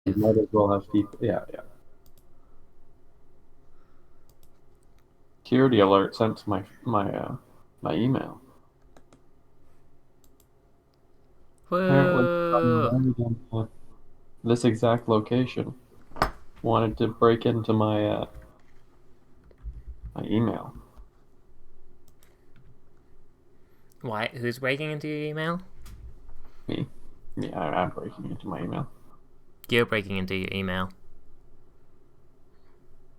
You might as well have people. Yeah, yeah. Security alert sent to my email. Apparently, Whoa. somebody in this exact location wanted to break into my email. Why? Who's breaking into your email? Me. Yeah, I'm breaking into my email. You're breaking into your email.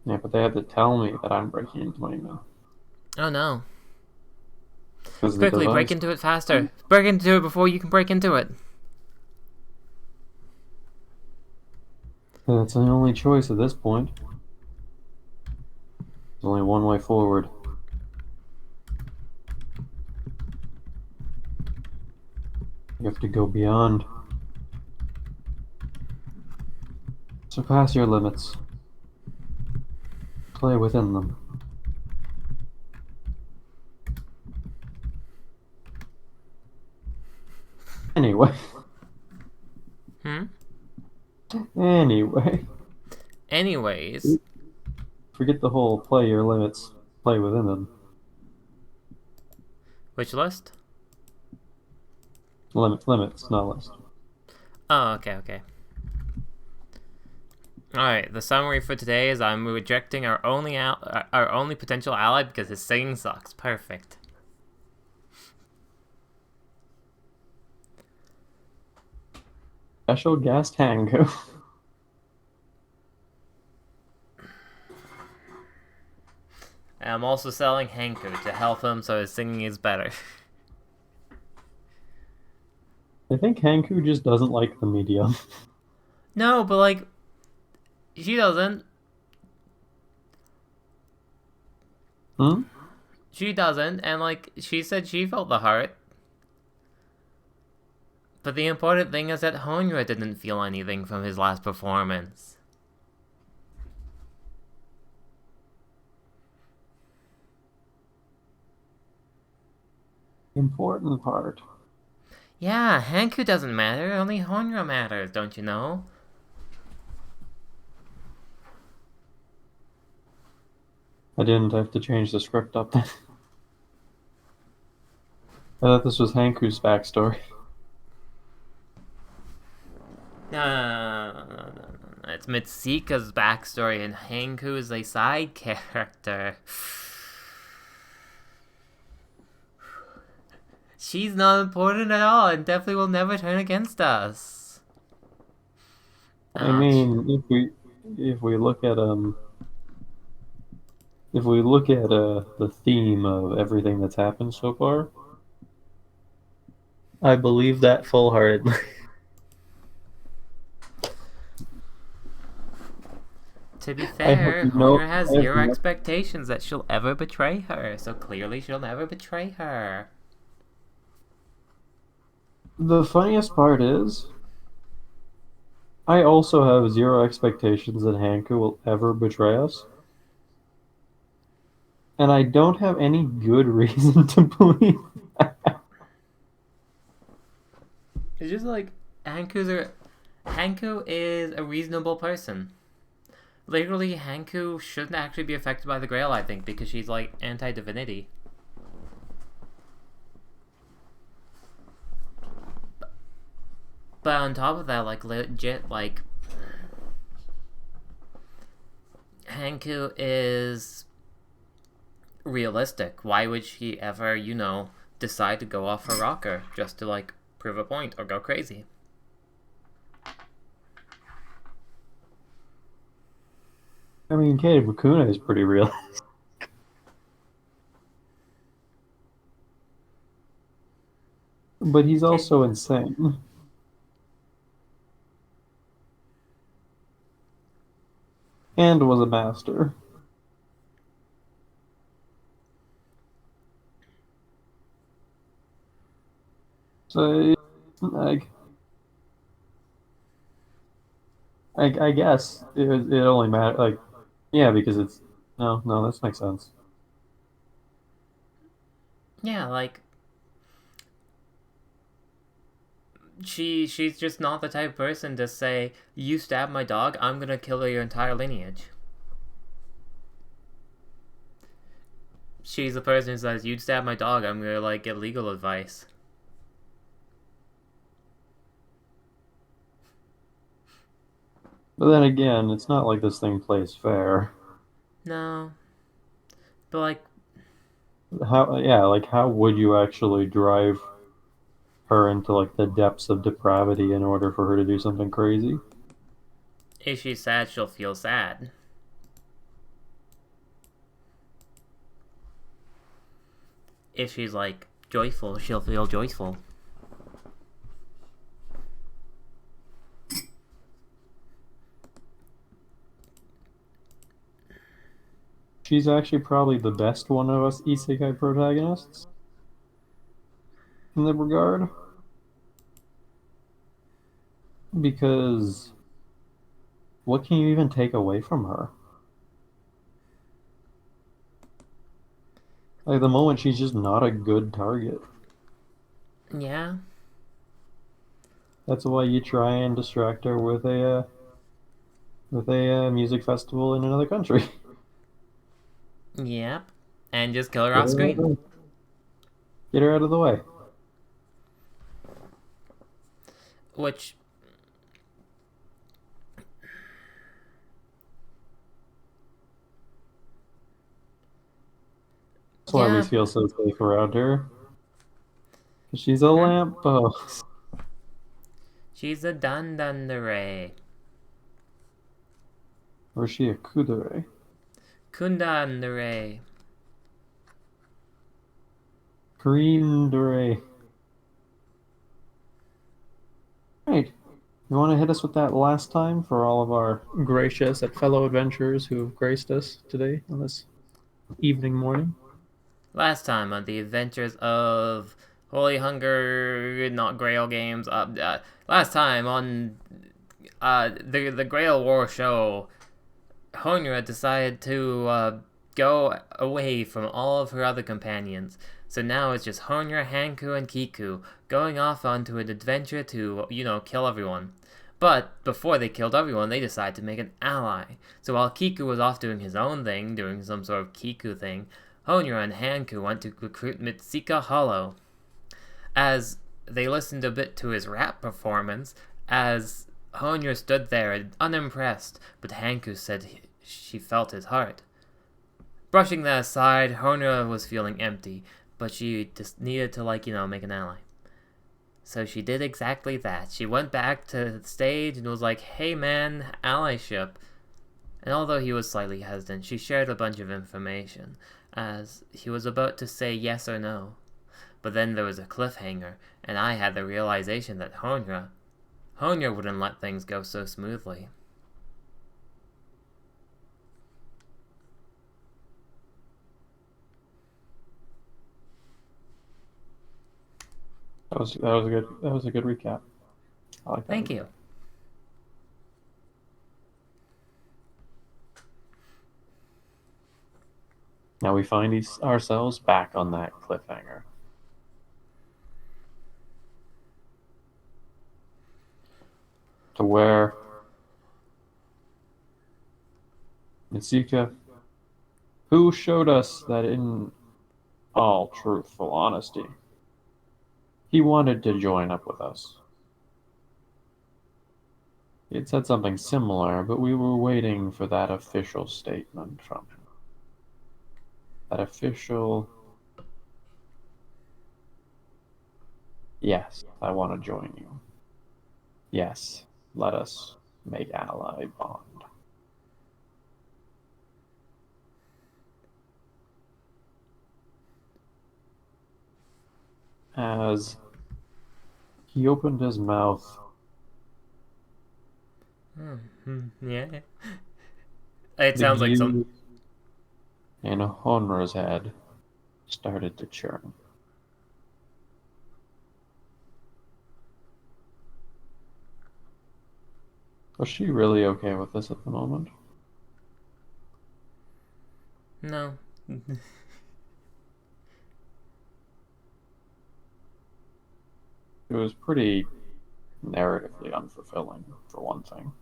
Yeah, but they had to tell me that I'm breaking into my email Oh no. because the Quickly, break device. into it faster. Break into it before you can break into it. That's the only choice at this point. There's only one way forward. You have to go beyond. Surpass your limits. Play within them. Anyway. Hmm? Anyway. Anyways, Forget the whole play your limits. Play within them. which list? Limits, not list. Oh, okay. Alright, the summary for today is I'm rejecting our only potential ally because his singing sucks. Perfect. Special guest Hangu. And I'm also selling Hanku to help him so his singing is better. I think Hanku just doesn't like the medium. No, but like, she doesn't. Hmm? She doesn't, and like, she said she felt the heart. But the important thing is that Honra didn't feel anything from his last performance. Important part. Yeah, Hanku doesn't matter, only Honra matters, don't you know? I didn't have to change the script up then. I thought this was Hanku's backstory. No. It's Mitsuka's backstory, and Hanku is a side character. She's not important at all, and definitely will never turn against us. I Ouch. mean, if we look at the theme of everything that's happened so far, I believe that full heartedly. To be I have fair, no Honra has I have zero no expectations that she'll ever betray her, so clearly she'll never betray her. The funniest part is I also have zero expectations that Hanku will ever betray us, and I don't have any good reason to believe. It's just like Hanku is a reasonable person. Literally, Hanku shouldn't actually be affected by the Grail, I think, because she's like anti-divinity. But on top of that, like legit, like Hanku is realistic. Why would she ever, decide to go off her rocker just to like prove a point or go crazy? I mean, Kate Bakuna is pretty real, but he's Okay. also insane. And was a master. So, like, I guess it only matters. Like, yeah, because it's no, this makes sense. Yeah, like she's just not the type of person to say, you stabbed my dog, I'm gonna kill your entire lineage. She's the person who says, you'd stab my dog, I'm gonna, like, get legal advice. But then again, it's not like this thing plays fair. No. But, like, How would you actually drive her into like the depths of depravity in order for her to do something crazy? if she's sad, she'll feel sad. If she's, like, joyful, she'll feel joyful. She's actually probably the best one of us isekai protagonists in that regard. Because what can you even take away from her? Like, the moment she's just not a good target. Yeah. That's why you try and distract her with a music festival in another country. Yep. And just kill her Get off her out screen. of, get her out of the way. Which, That's why we yeah, feel so safe around her. 'Cause she's a lamppost. she's a Dandandere. Or is she a kudere? Kundandere. Green dere. Right. You want to hit us with that last time for all of our gracious fellow adventurers who have graced us today on this evening morning? Last time on the adventures of Holy Hunger, not Grail games. Last time on the Grail War show, Honra decided to go away from all of her other companions. So now it's just Honra, Hanku, and Kiku going off onto an adventure to, kill everyone. But before they killed everyone, they decided to make an ally. So while Kiku was off doing his own thing, doing some sort of Kiku thing, Honra and Hanku went to recruit Mitsuka Hollow. As they listened a bit to his rap performance, as Honra stood there unimpressed, but Hanku said she felt his heart. Brushing that aside, Honra was feeling empty, but she just needed to, make an ally. So she did exactly that. She went back to the stage and was like, hey man, allyship. And although he was slightly hesitant, she shared a bunch of information, as he was about to say yes or no. But then there was a cliffhanger, and I had the realization that Honra wouldn't let things go so smoothly. That was a good recap. I like that. Thank you. Now we find ourselves back on that cliffhanger. To where Mitsuka, who showed us that in all truthful honesty, he wanted to join up with us. He had said something similar, but we were waiting for that official statement from him. That official, yes, I want to join you. Yes, let us make ally bond. As he opened his mouth, Yeah. It sounds like some. in Honra's head started to churn. Was she really okay with this at the moment? No. It was pretty narratively unfulfilling, for one thing.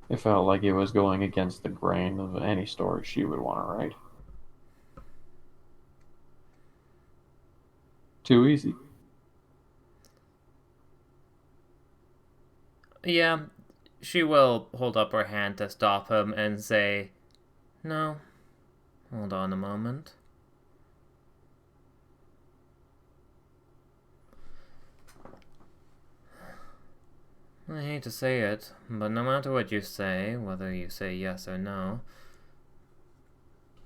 It felt like it was going against the grain of any story she would want to write. Too easy. Yeah, she will hold up her hand to stop him and say, "No, hold on a moment." I hate to say it, but no matter what you say, whether you say yes or no,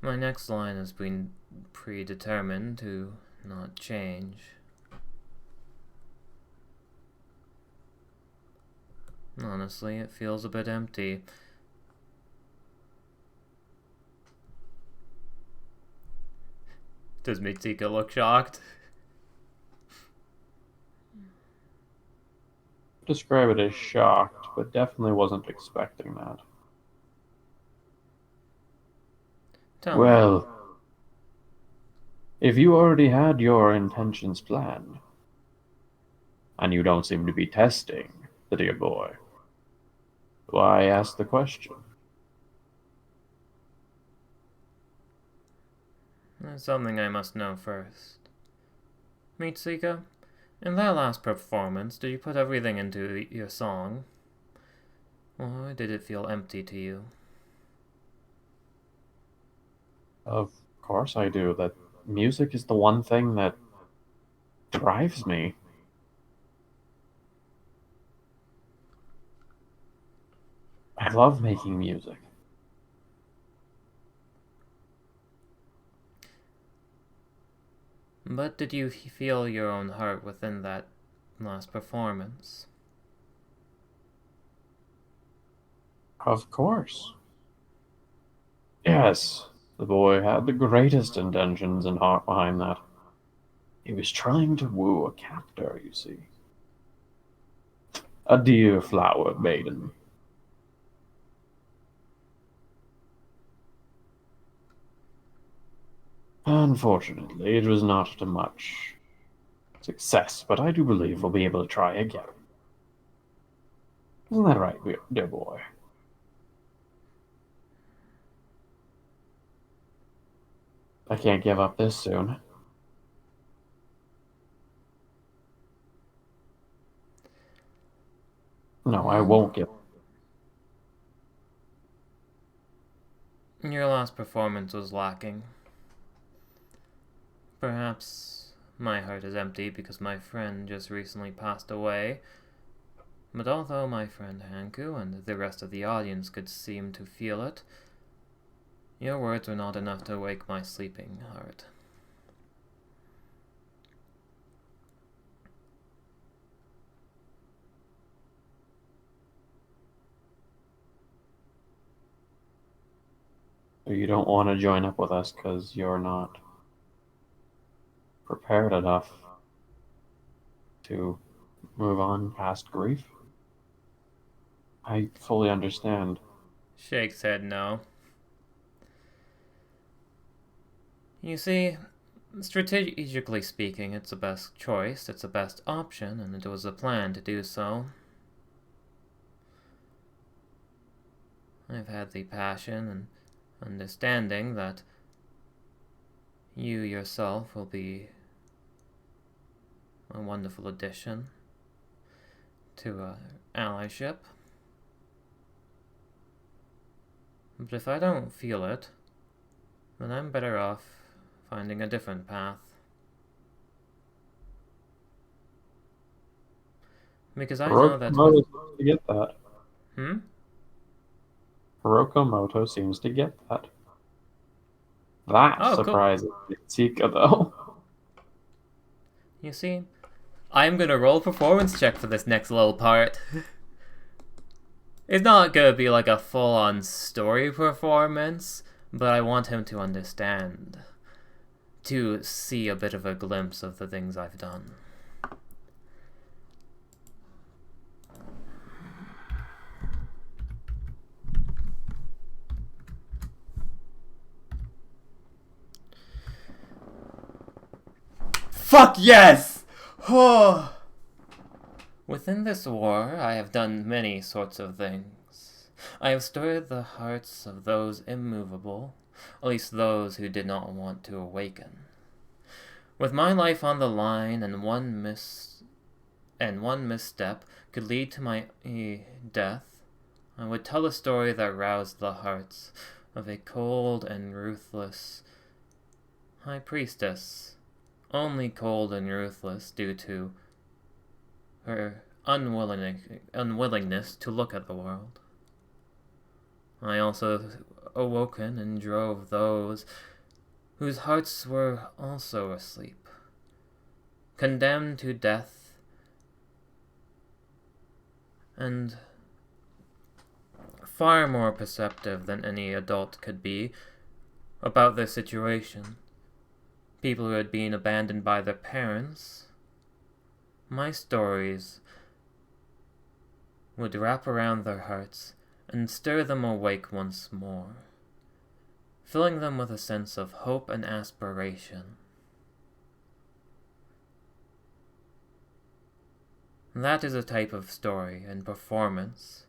my next line has been predetermined to not change. Honestly, it feels a bit empty. Does Mitsuka look shocked? Describe it as shocked, but definitely wasn't expecting that. Tell me. Well, if you already had your intentions planned, and you don't seem to be testing the dear boy, why ask the question? There's something I must know first. Mitsuka, in that last performance, did you put everything into your song? Or did it feel empty to you? Of course I do. That music is the one thing that drives me. I love making music. But did you feel your own heart within that last performance? Of course. Yes, the boy had the greatest intentions and heart behind that. He was trying to woo a captor, you see. A dear flower maiden. Unfortunately, it was not to much success, but I do believe we'll be able to try again. Isn't that right, dear boy? I can't give up this soon. No, I Well, won't give up. your last performance was lacking. Perhaps my heart is empty because my friend just recently passed away. But although my friend Hanku and the rest of the audience could seem to feel it, your words were not enough to wake my sleeping heart. You don't want to join up with us because you're not prepared enough to move on past grief. I fully understand. Shake said no. You see, strategically speaking, it's the best choice, it's the best option, and it was a plan to do so. I've had the passion and understanding that you yourself will be a wonderful addition to our allyship. But if I don't feel it, then I'm better off finding a different path. Because I know that Hirokomoto with... seems to get that. Hmm? Hirokomoto seems to get that. That Oh, cool. surprises Mitsuka, though. You see, I'm gonna roll a performance check for this next little part. It's not gonna be like a full-on story performance, but I want him to understand. To see a bit of a glimpse of the things I've done. Fuck yes! Within this war, I have done many sorts of things. I have stirred the hearts of those immovable, at least those who did not want to awaken. With my life on the line, and one misstep could lead to my death, I would tell a story that roused the hearts of a cold and ruthless high priestess, only cold and ruthless due to her unwillingness to look at the world. I also awoken and drove those whose hearts were also asleep, condemned to death, and far more perceptive than any adult could be about their situation. People who had been abandoned by their parents. My stories would wrap around their hearts and stir them awake once more, filling them with a sense of hope and aspiration. That is a type of story and performance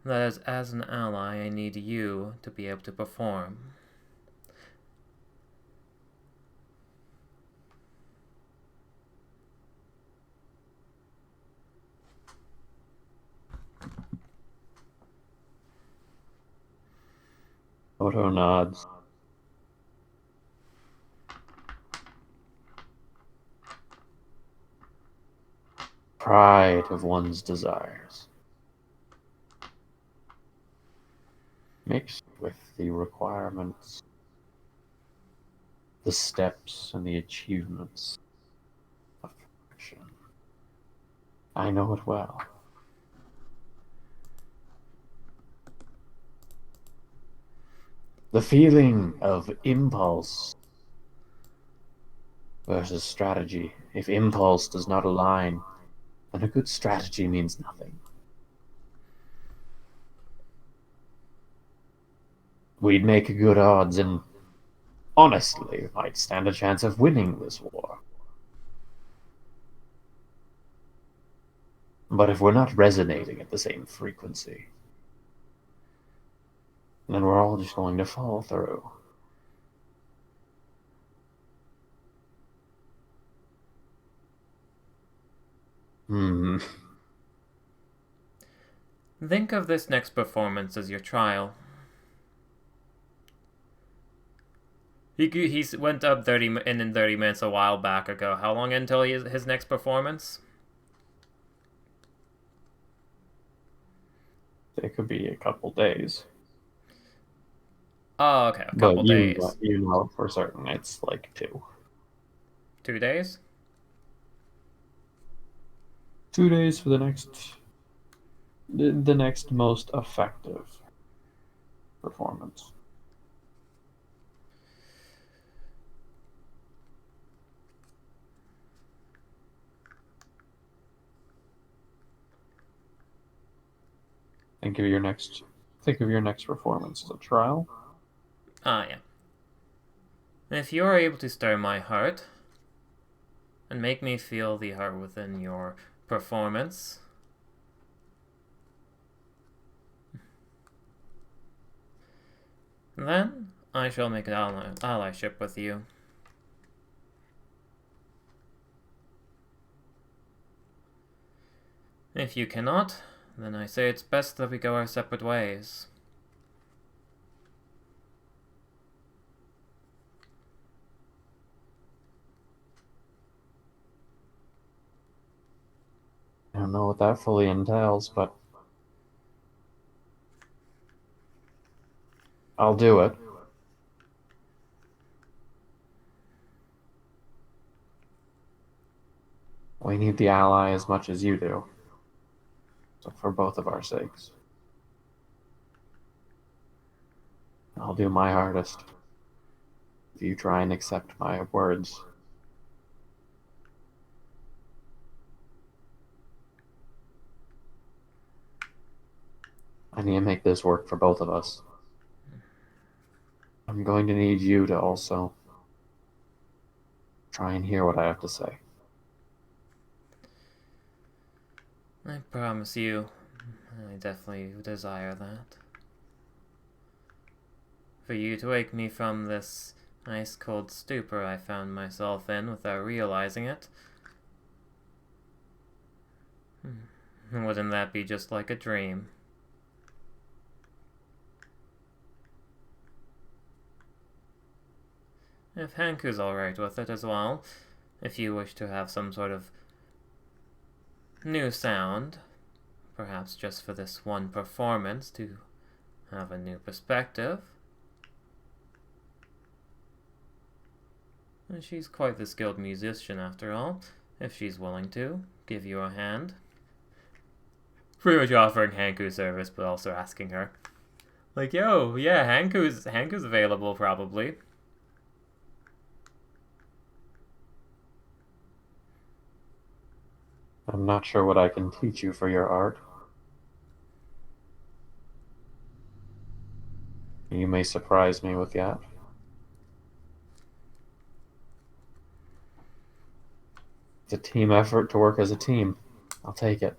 that as an ally I need you to be able to perform. Odo nods. Pride of one's desires, mixed with the requirements, the steps, and the achievements of perfection. I know it well. The feeling of impulse versus strategy. If impulse does not align, then a good strategy means nothing. We'd make good odds and, honestly, might stand a chance of winning this war. But if we're not resonating at the same frequency, then we're all just going to fall through. Think of this next performance as your trial. He went up 30 minutes a while back ago. How long until his next performance? It could be a couple days. Oh, okay, a couple days. You know for certain it's like 2. 2 days? 2 days for the next most effective performance. Think of your next performance as a trial. Yeah. If you are able to stir my heart and make me feel the heart within your performance, then I shall make an allyship with you. If you cannot, then I say it's best that we go our separate ways. I don't know what that fully entails, but I'll do it. We need the ally as much as you do. So for both of our sakes. I'll do my hardest. If you try and accept my words. I need to make this work for both of us. I'm going to need you to also try and hear what I have to say. I promise you, I definitely desire that. For you to wake me from this ice cold stupor I found myself in without realizing it. Wouldn't that be just like a dream? If Hanku's alright with it as well, if you wish to have some sort of new sound, perhaps just for this one performance to have a new perspective. And she's quite the skilled musician after all, if she's willing to give you a hand. Pretty much offering Hanku service, but also asking her. Like, yo, yeah, Hanku's available probably. I'm not sure what I can teach you for your art. You may surprise me with that. It's a team effort to work as a team. I'll take it.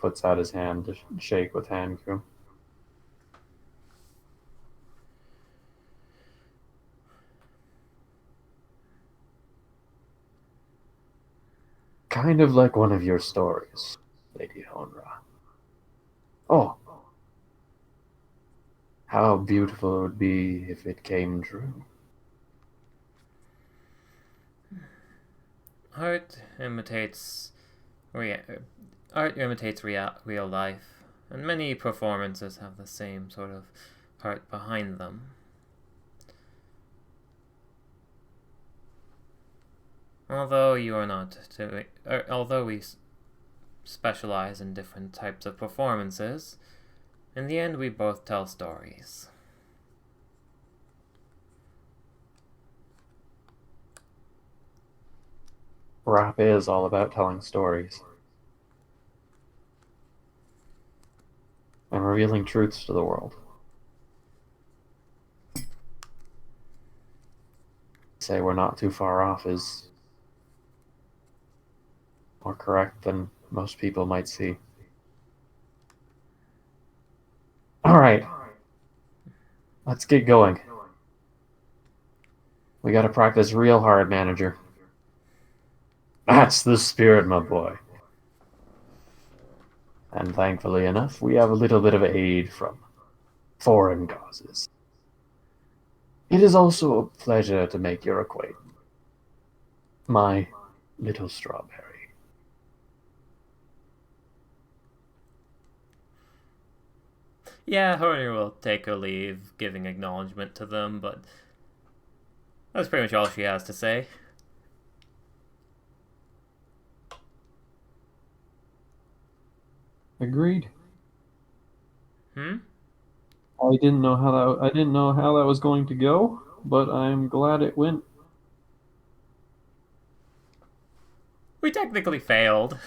Puts out his hand to shake with Hanku. Kind of like one of your stories, Lady Honra. Oh, how beautiful it would be if it came true. Art imitates art imitates real life, and many performances have the same sort of heart behind them. Although you are not doing, although we specialize in different types of performances, in the end we both tell stories. Rap is all about telling stories and revealing truths to the world. Say we're not too far off is more correct than most people might see. All right, let's get going. We gotta practice real hard, manager. That's the spirit, my boy. And thankfully enough, we have a little bit of aid from foreign causes. It is also a pleasure to make your acquaintance, my little strawberry. Yeah, Horner will take her leave, giving acknowledgement to them, but that's pretty much all she has to say. Agreed. Hmm? I didn't know how that was going to go, but I'm glad it went. We technically failed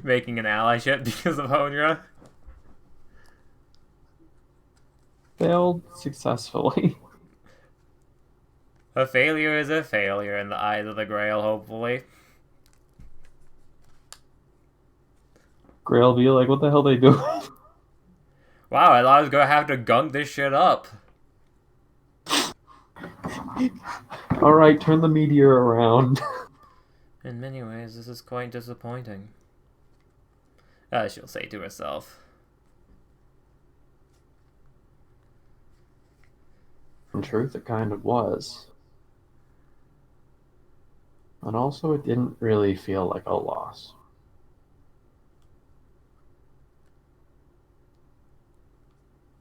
making an allyship because of Honra. Failed successfully. A failure is a failure in the eyes of the Grail, hopefully. Grail be like, what the hell they doing? Wow, I thought I was gonna have to gunk this shit up. All right, turn the meteor around. In many ways, this is quite disappointing. She'll say to herself. In truth, it kind of was. And also, it didn't really feel like a loss.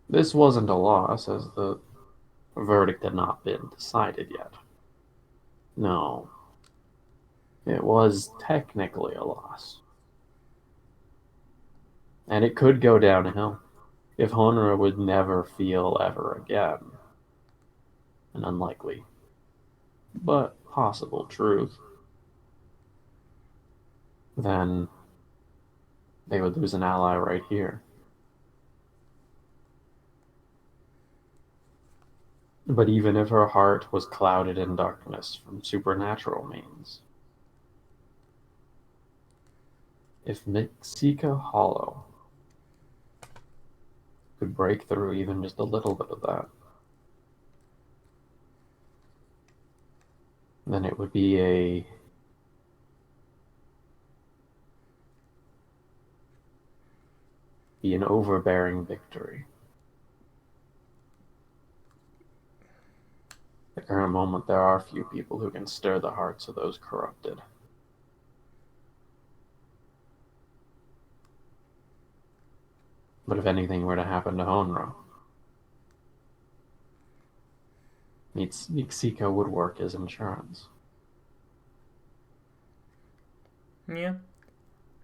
This wasn't a loss, as the verdict had not been decided yet. No, it was technically a loss. And it could go downhill if Honora would never feel ever again. An unlikely, but possible truth. Then they would lose an ally right here. But even if her heart was clouded in darkness from supernatural means, if Mixika Hollow could break through even just a little bit of that, then it would be an overbearing victory. At the current moment, there are few people who can stir the hearts of those corrupted. But if anything were to happen to Honro, Mixika would work as insurance. Yeah.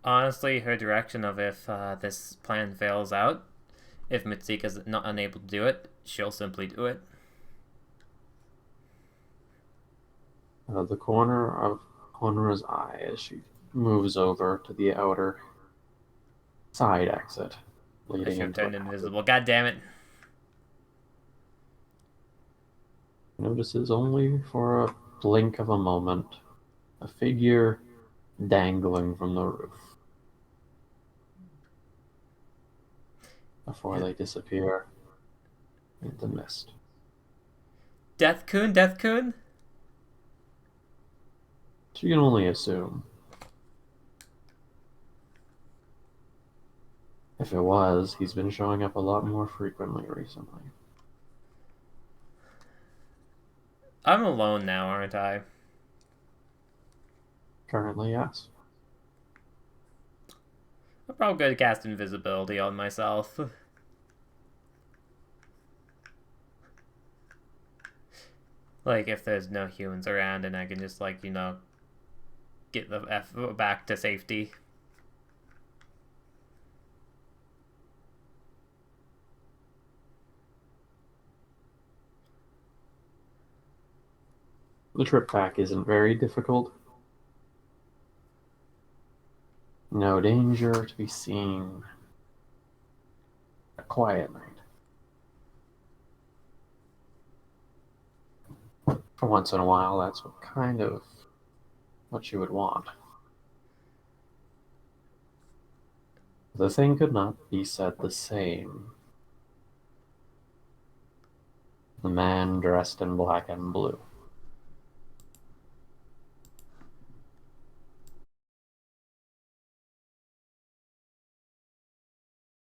Honestly, her direction of if this plan fails out, if Mitsika's not unable to do it, she'll simply do it. Out of the corner of Honra's eye as she moves over to the outer side exit, I leading should have into turned an invisible. God damn it. notices only for a blink of a moment a figure dangling from the roof before they disappear into mist. Death Kun? Death Kun? She can only assume. If it was, he's been showing up a lot more frequently recently. I'm alone now, aren't I? Currently, yes. I'm probably going to cast invisibility on myself. Like, if there's no humans around and I can just, like, get the F back to safety. The trip back isn't very difficult. No danger to be seen. A quiet night. For once in a while, that's what you would want. The thing could not be said the same. The man dressed in black and blue.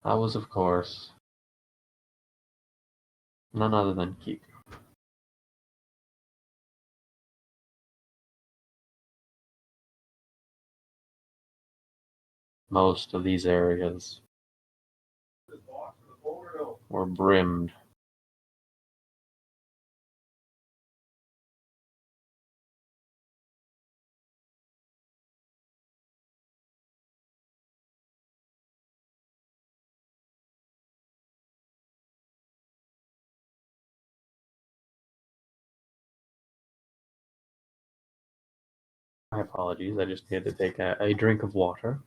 That was, of course, none other than Kiku. Most of these areas were brimmed my apologies, I just had to take a drink of water.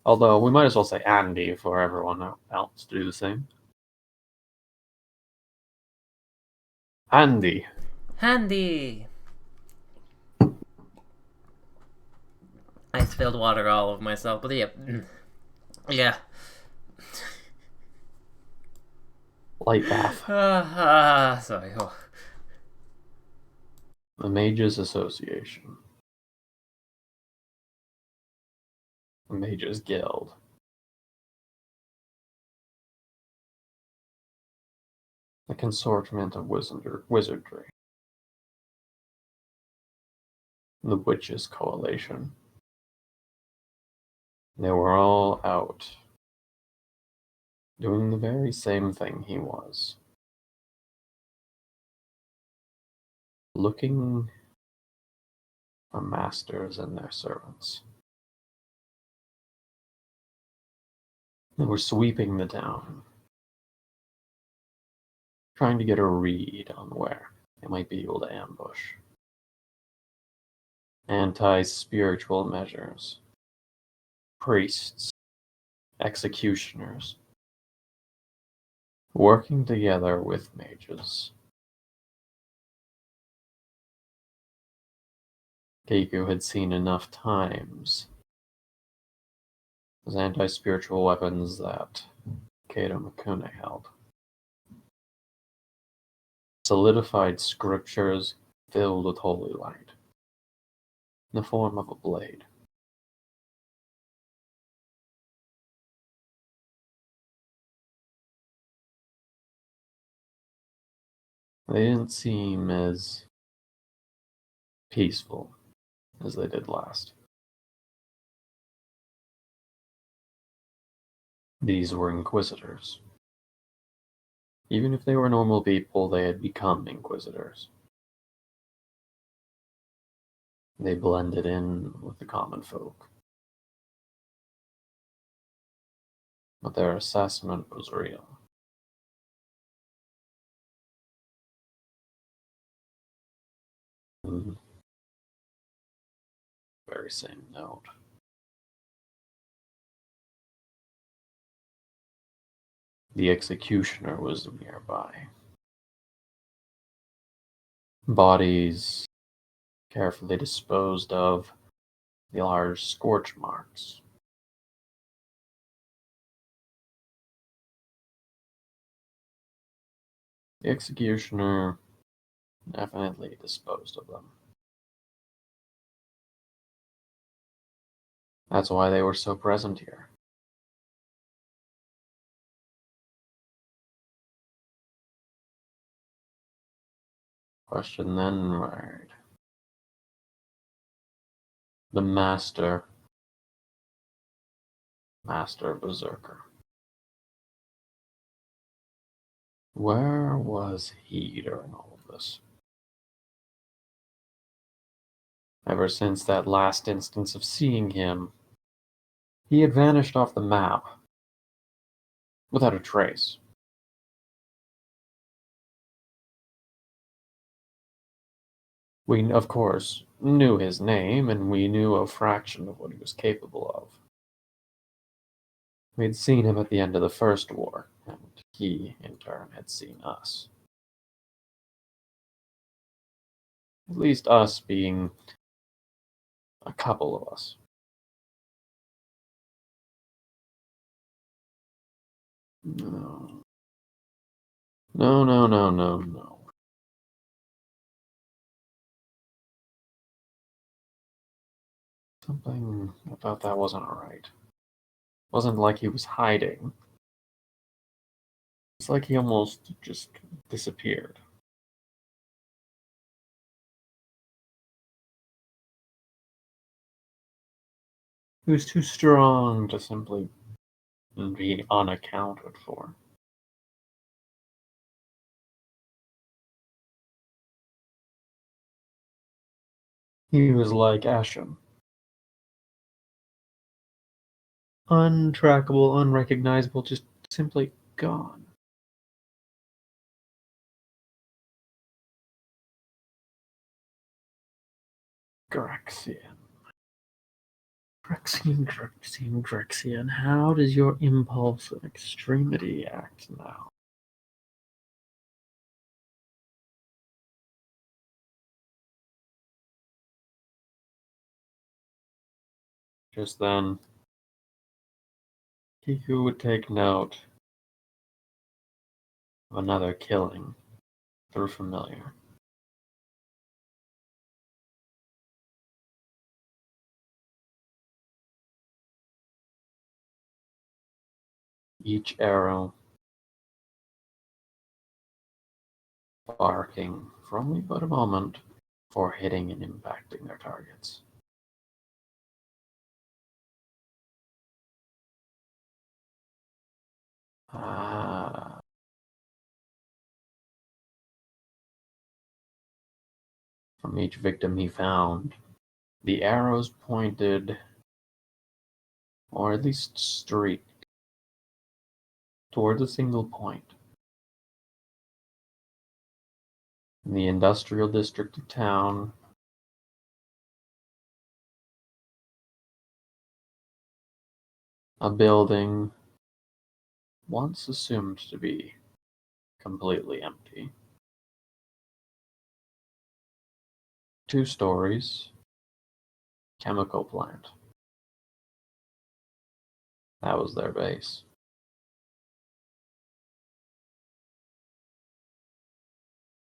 Although, we might as well say Andy for everyone else to do the same. Andy. Handy! I spilled water all over myself, but yeah. Yeah. Light bath. Sorry. Oh. The Mages Association. The Mages Guild. The Consortium of Wizardry. The Witches Coalition. They were all out, doing the very same thing he was. Looking for masters and their servants. They were sweeping the town, trying to get a read on where they might be able to ambush. Anti-spiritual measures. Priests. Executioners. Working together with mages Keiku had seen enough times as anti-spiritual weapons that Kato Mikune held. Solidified scriptures filled with holy light, in the form of a blade. They didn't seem as peaceful as they did last. These were inquisitors. Even if they were normal people, they had become inquisitors. They blended in with the common folk. But their assessment was real. On the very same note, the executioner was nearby. Bodies carefully disposed of, the large scorch marks. The executioner definitely disposed of them. That's why they were so present here. Question then right. The Master Berserker. Where was he during all of this? Ever since that last instance of seeing him, he had vanished off the map without a trace. We, of course, knew his name, and we knew a fraction of what he was capable of. We'd seen him at the end of the first war, and he, in turn, had seen us. At least us being a couple of us. No. No, no, no, no, no. Something about that wasn't right. Wasn't like he was hiding. It's like he almost just disappeared. He was too strong to simply be unaccounted for. He was like Asham. Untrackable, unrecognizable, just simply gone. Grexian. Grexian. How does your impulse of extremity act now? Just then, Kiku would take note of another killing through familiar. Each arrow barking for only but a moment before hitting and impacting their targets. Ah. From each victim he found, the arrows pointed, or at least streaked, towards a single point. In the industrial district of town, a building once assumed to be completely empty. 2 stories, chemical plant. That was their base.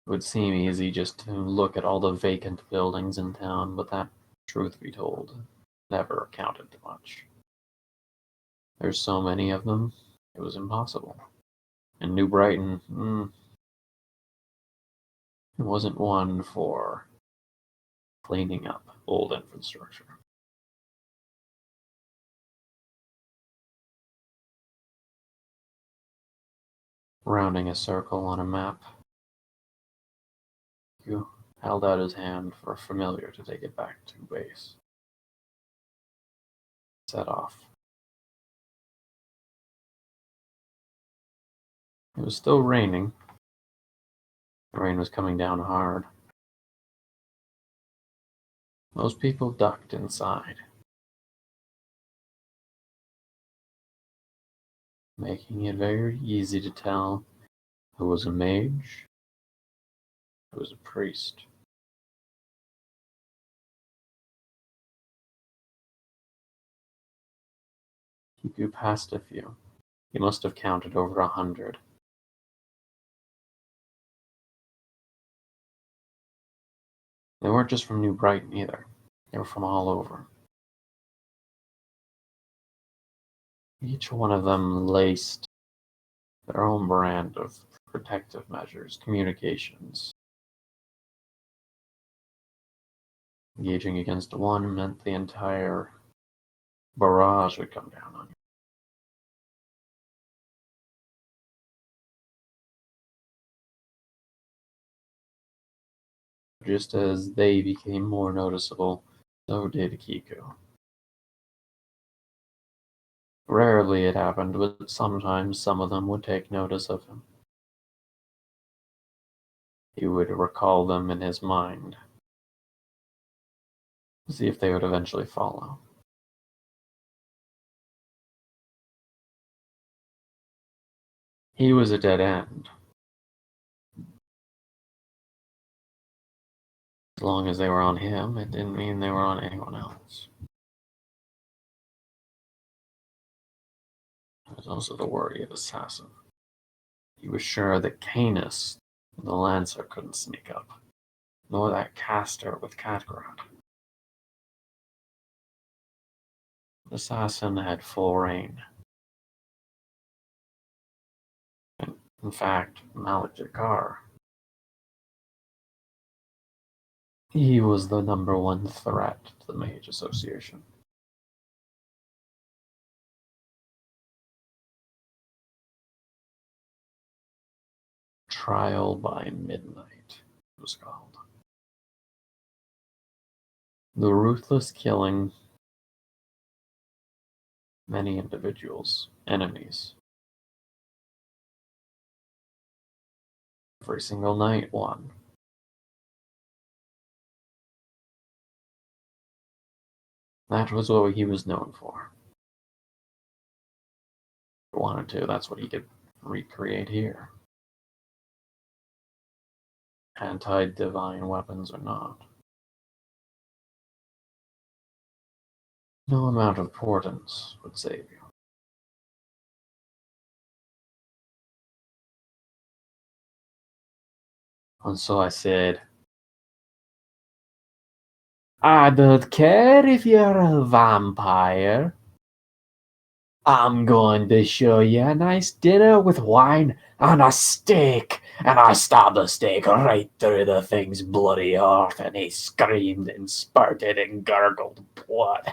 It would seem easy just to look at all the vacant buildings in town, but that, truth be told, never counted to much. There's so many of them, it was impossible. And New Brighton, it wasn't one for cleaning up old infrastructure. Rounding a circle on a map, Q held out his hand for a familiar to take it back to base. Set off. It was still raining. The rain was coming down hard. Most people ducked inside, making it very easy to tell who was a mage, who was a priest. Kiku passed a few. He must have counted over 100. They weren't just from New Brighton either. They were from all over. Each one of them laced their own brand of protective measures, communications. Engaging against one meant the entire barrage would come down on you. Just as they became more noticeable, so did Kiku. Rarely it happened, but sometimes some of them would take notice of him. He would recall them in his mind, see if they would eventually follow. He was a dead end. As long as they were on him, it didn't mean they were on anyone else. There was also the worry of assassin. He was sure that Canis, the Lancer, couldn't sneak up, nor that caster with Catgrad. The assassin had full reign. In fact, Malik Jakar, he was the number one threat to the Mage Association. Trial by Midnight, it was called. The ruthless killing many individuals, enemies. Every single night, one. That was what he was known for. If he wanted to, that's what he could recreate here. Anti-divine weapons or not. No amount of portents would save you. And so I said, I don't care if you're a vampire. I'm going to show you a nice dinner with wine and a steak. And I stabbed the steak right through the thing's bloody heart, and he screamed and spurted and gurgled blood.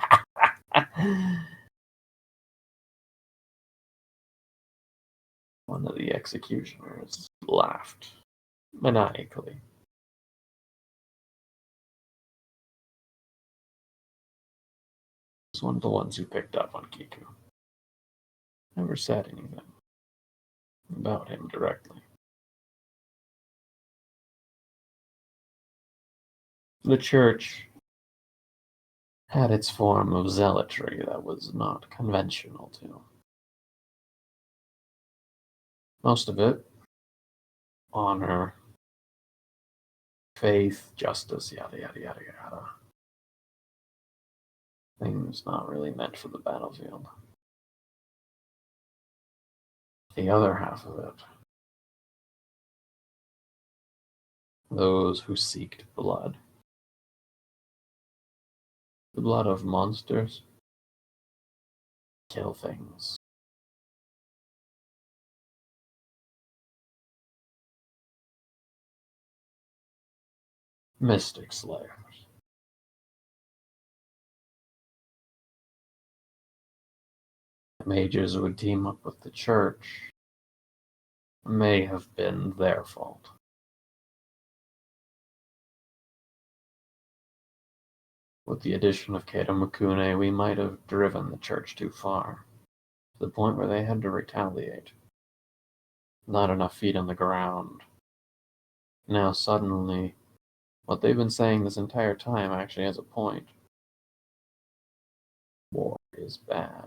One of the executioners laughed maniacally. It was one of the ones who picked up on Kiku. Never said anything about him directly. The church had its form of zealotry that was not conventional to. Most of it, honor, faith, justice, yada yada yada yada. Things not really meant for the battlefield. The other half of it, those who seeked blood. The blood of monsters. Kill things. Mystic slayers. The mages would team up with the church. May have been their fault. With the addition of Keita Mukune, we might have driven the church too far, to the point where they had to retaliate. Not enough feet on the ground. Now suddenly, what they've been saying this entire time actually has a point. War is bad.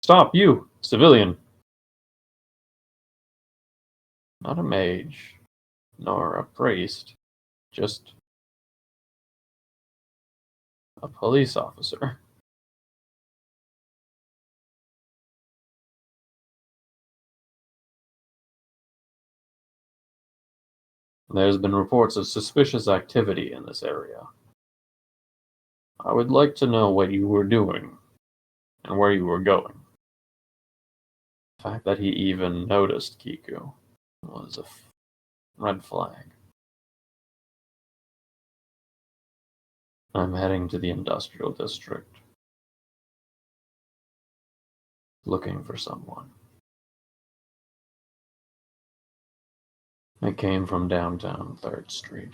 Stop, you, civilian! Not a mage, nor a priest, just a police officer. There's been reports of suspicious activity in this area. I would like to know what you were doing, and where you were going. The fact that he even noticed Kiku was a red flag. I'm heading to the industrial district, looking for someone. I came from downtown 3rd Street.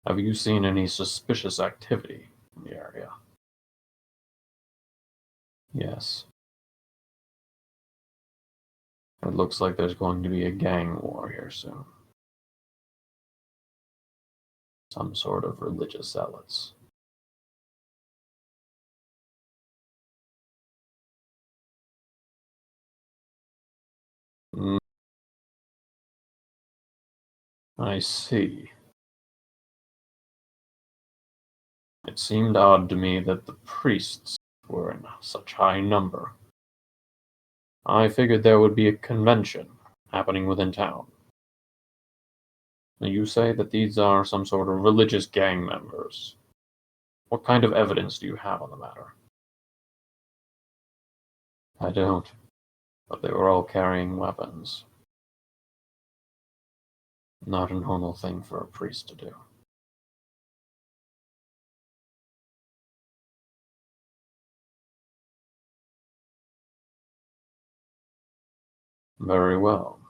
Have you seen any suspicious activity in the area? Yes. It looks like there's going to be a gang war here soon. Some sort of religious zealots. Mm, I see. It seemed odd to me that the priests were in such high number. I figured there would be a convention happening within town. You say that these are some sort of religious gang members. What kind of evidence do you have on the matter? I don't, but they were all carrying weapons. Not a normal thing for a priest to do. Very well.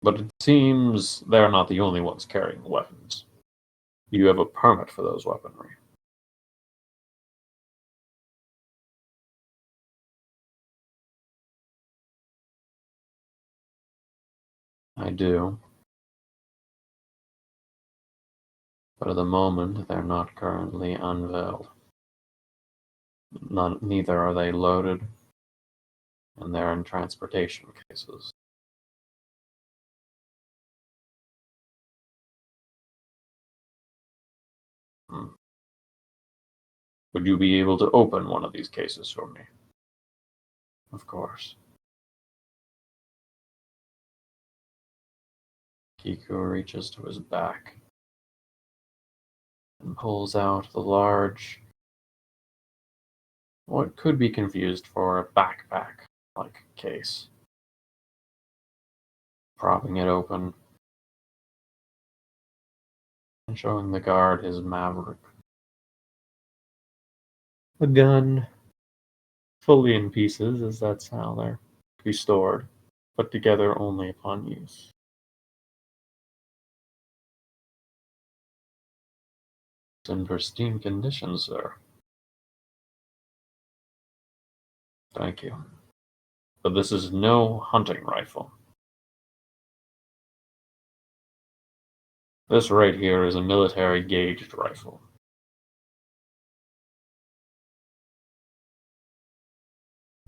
But it seems they're not the only ones carrying weapons. You have a permit for those weaponry. I do. But at the moment, they're not currently unveiled. Neither are they loaded, and they're in transportation cases. Hmm. Would you be able to open one of these cases for me? Of course. Kiku reaches to his back and pulls out the large, what could be confused for a backpack-like case. Propping it open and showing the guard his Maverick. The gun, fully in pieces, as that's how they're to be stored, put together only upon use. It's in pristine condition, sir. Thank you. But this is no hunting rifle. This right here is a military gauged rifle.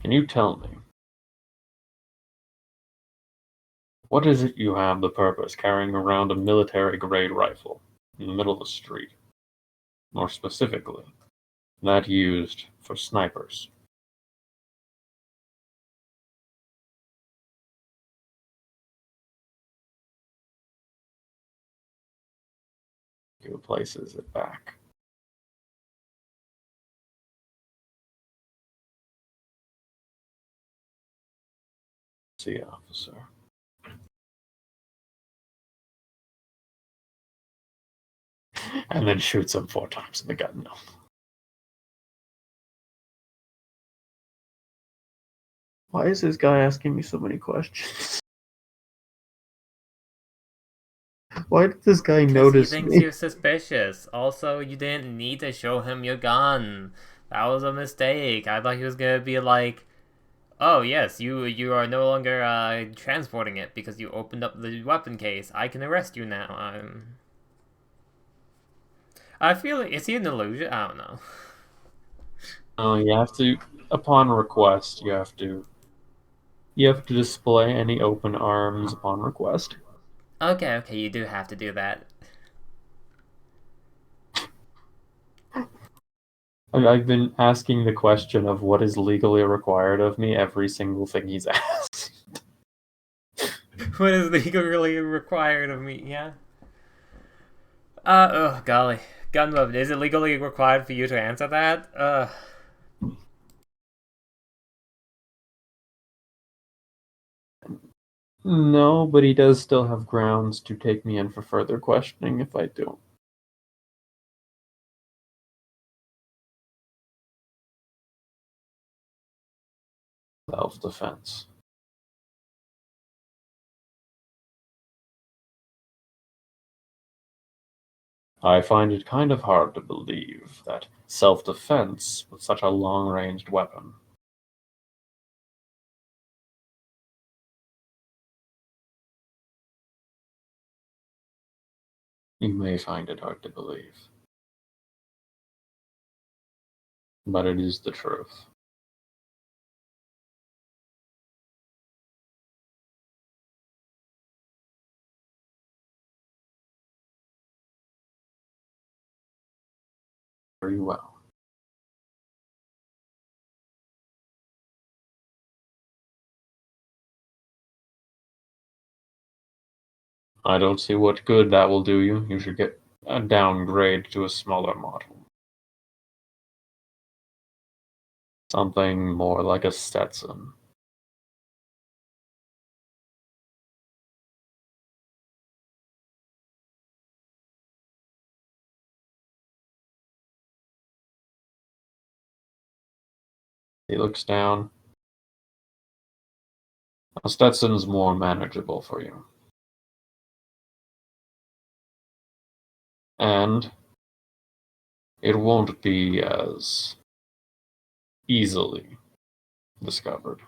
Can you tell me, what is it you have the purpose carrying around a military-grade rifle in the middle of the street? More specifically, that used for snipers. He places it back. See, officer. And then shoots him 4 times in the gut. No. Why is this guy asking me so many questions? Why did this guy Because he notice thinks me? you're suspicious. Also, you didn't need to show him your gun. That was a mistake. I thought he was gonna be like, "Oh yes, you are no longer transporting it because you opened up the weapon case. I can arrest you now." I feel like, is he an illusion? I don't know. You have to, upon request, you have to display any open arms upon request. Okay, you do have to do that. I've been asking the question of what is legally required of me every single thing he's asked. What is legally required of me? Yeah. Oh golly, gun weapon. Is it legally required for you to answer that? No, but he does still have grounds to take me in for further questioning if I do. Self-defense. I find it kind of hard to believe that self-defense with such a long-ranged weapon. You may find it hard to believe, but it is the truth. Very well. I don't see what good that will do you. You should get a downgrade to a smaller model. Something more like a Stetson. He looks down. A Stetson's more manageable for you. And it won't be as easily discovered.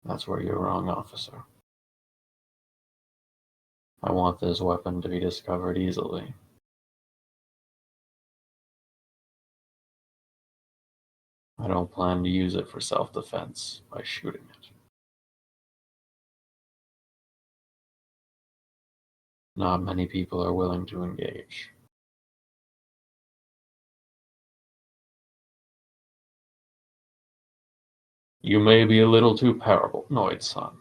That's where you're wrong, officer. I want this weapon to be discovered easily. I don't plan to use it for self-defense by shooting it. Not many people are willing to engage. You may be a little too paranoid, son.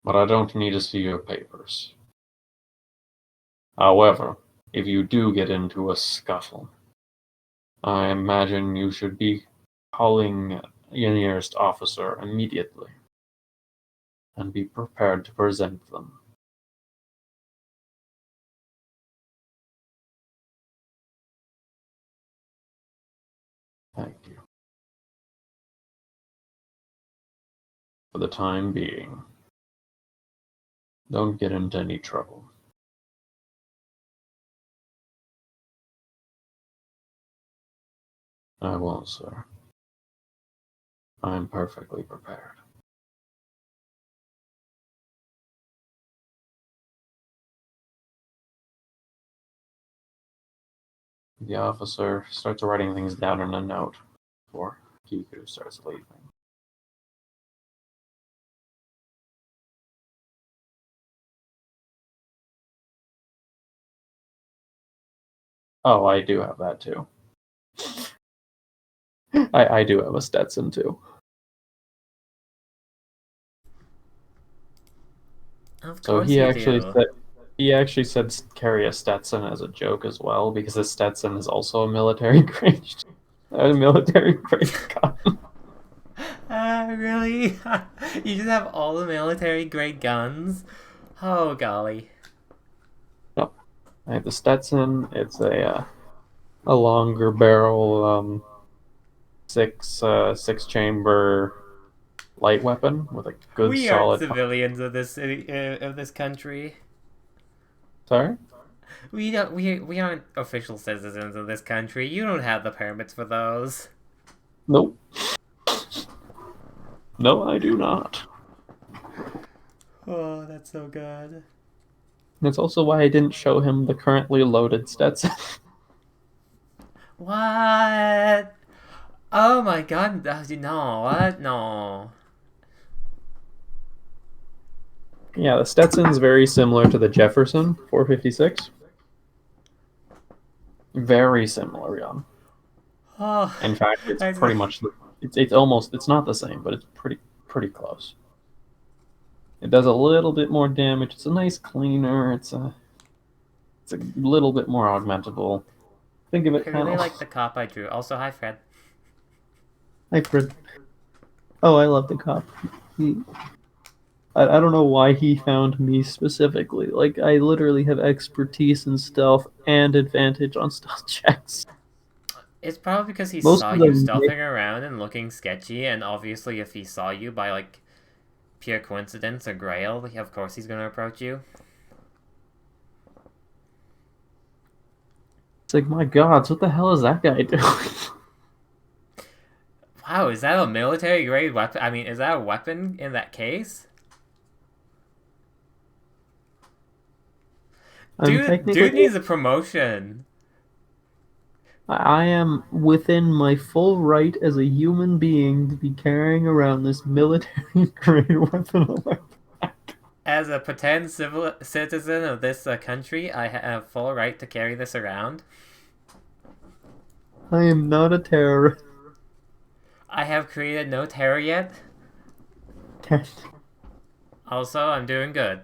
But I don't need to see your papers. However, if you do get into a scuffle, I imagine you should be calling your nearest officer immediately and be prepared to present them. Thank you. For the time being, don't get into any trouble. I won't, sir. I'm perfectly prepared. The officer starts writing things down in a note before Kiku starts leaving. Oh, I do have that too. I do have a Stetson too. Of So course you do. he actually said carry a Stetson as a joke as well because a Stetson is also a military grade gun. Really? You just have all the military grade guns? Oh, golly. No, I have the Stetson. It's a longer barrel, six chamber light weapon with a good We aren't solid. civilians of this city, of this country. Sorry? We don't. We aren't official citizens of this country. You don't have the permits for those. Nope. No, I do not. Oh, that's so good. That's also why I didn't show him the currently loaded Stetson. What? Oh my god! No, what? No. Yeah, the Stetson's very similar to the Jefferson 456. Very similar, Jan. Oh, In fact, it's I pretty just, much it's not the same, but it's pretty close. It does a little bit more damage. It's a nice cleaner. It's a little bit more augmentable. Think of I it kind really of. like the cop I drew. Also, hi Fred. Hi, Fred. Oh, I love the cop. He, I don't know why he found me specifically. Like, I literally have expertise in stealth and advantage on stealth checks. It's probably because he Most saw of you them, stealthing around and looking sketchy, and obviously, if he saw you by like pure coincidence or grail, of course he's gonna approach you. it's like, my God, what the hell is that guy doing? Wow, is that a military grade weapon? I mean, is that a weapon in that case? I'm Dude technically, needs a promotion. I am within my full right as a human being to be carrying around this military grade weapon on my back. As a pretend civil citizen of this country, I have full right to carry this around. I am not a terrorist. I have created no terror yet. Also, I'm doing good.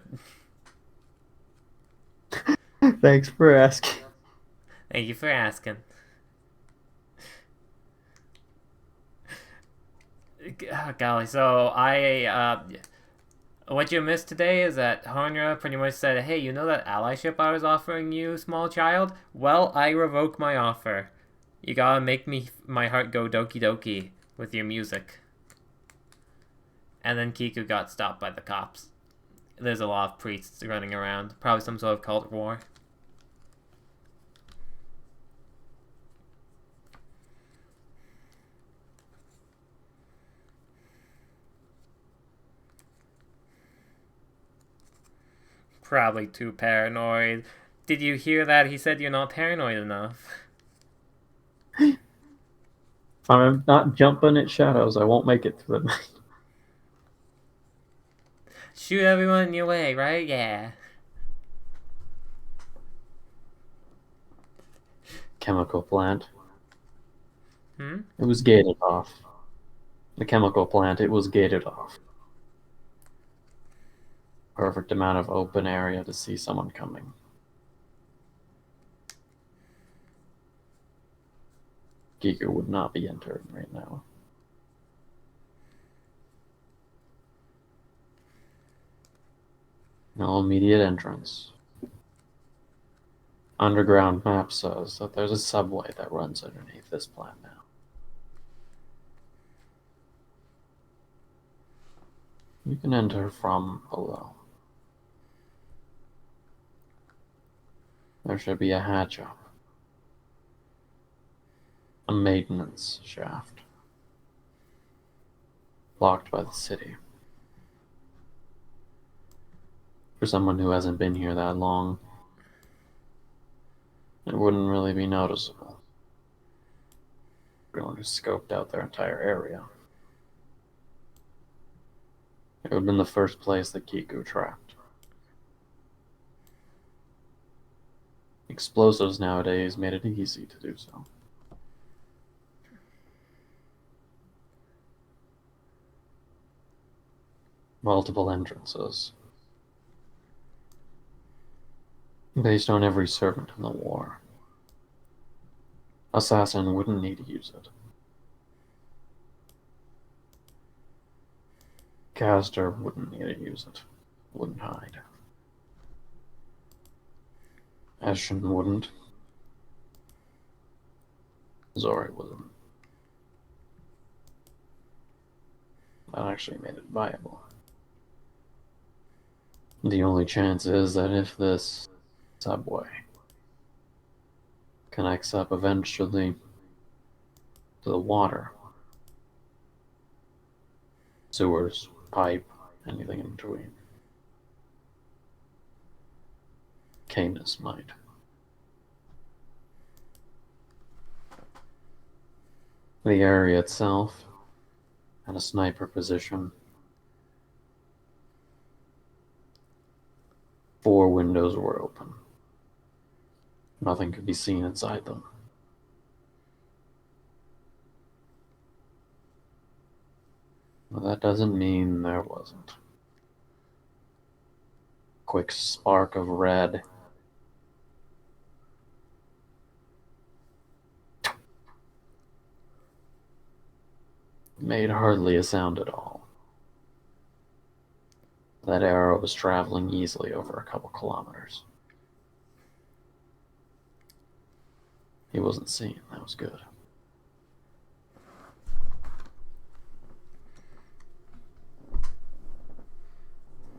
Thanks for asking. Thank you for asking. Oh, golly, so what you missed today is that Honra pretty much said, hey, you know that allyship I was offering you, small child? Well, I revoke my offer. You gotta make my heart go doki doki with your music. And then Kiku got stopped by the cops. There's a lot of priests running around. Probably some sort of cult war. Probably too paranoid. Did you hear that? He said you're not paranoid enough. If I'm not jumping at shadows, I won't make it through the night. Shoot everyone in your way, right? Yeah. Chemical plant. Hmm? It was gated off. The chemical plant, it was gated off. Perfect amount of open area to see someone coming. Giger would not be entering right now. No immediate entrance. Underground map says that there's a subway that runs underneath this plant now. You can enter from below. There should be a hatch up. A maintenance shaft. Blocked by the city. For someone who hasn't been here that long, It wouldn't really be noticeable. Everyone who scoped out their entire area. It would have been the first place that Kiku trapped. Explosives nowadays made it easy to do so. Multiple entrances. Based on every servant in the war. Assassin wouldn't need to use it. Caster wouldn't need to use it. Wouldn't hide. Ashen wouldn't. Zori wouldn't. That actually made it viable. The only chance is that if this subway connects up eventually to the water, sewers, pipe, anything in between, Canis might. The area itself had a sniper position. 4 windows were open. Nothing could be seen inside them. But that doesn't mean there wasn't. Quick spark of red. Made hardly a sound at all. That arrow was traveling easily over a couple kilometers. He wasn't seen. That was good.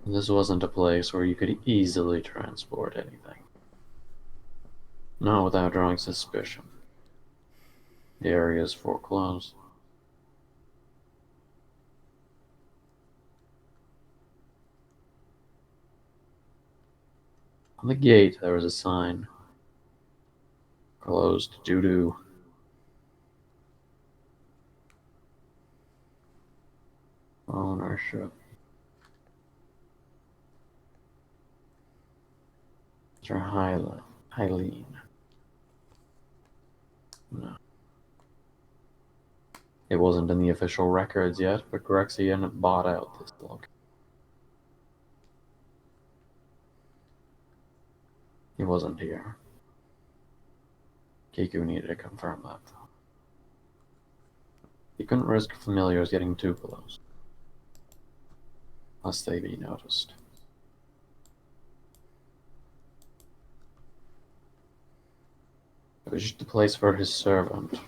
This wasn't a place where you could easily transport anything. Not without drawing suspicion. The area is foreclosed. On the gate, there was a sign. Closed due to ownership. Mr. Hyleen. No. It wasn't in the official records yet, but Grexian bought out this location. He wasn't here. Kiku needed to confirm that, though. He couldn't risk familiars getting too close, lest they be noticed. It was just a place for his servant.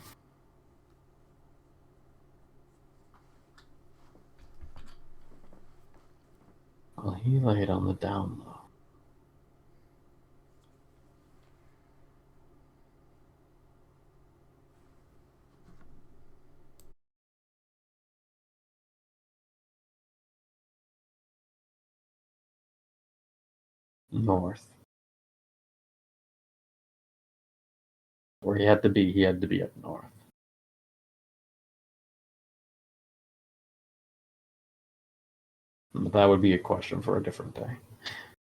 Well, he laid on the down low. North. Where he had to be up north. But that would be a question for a different day.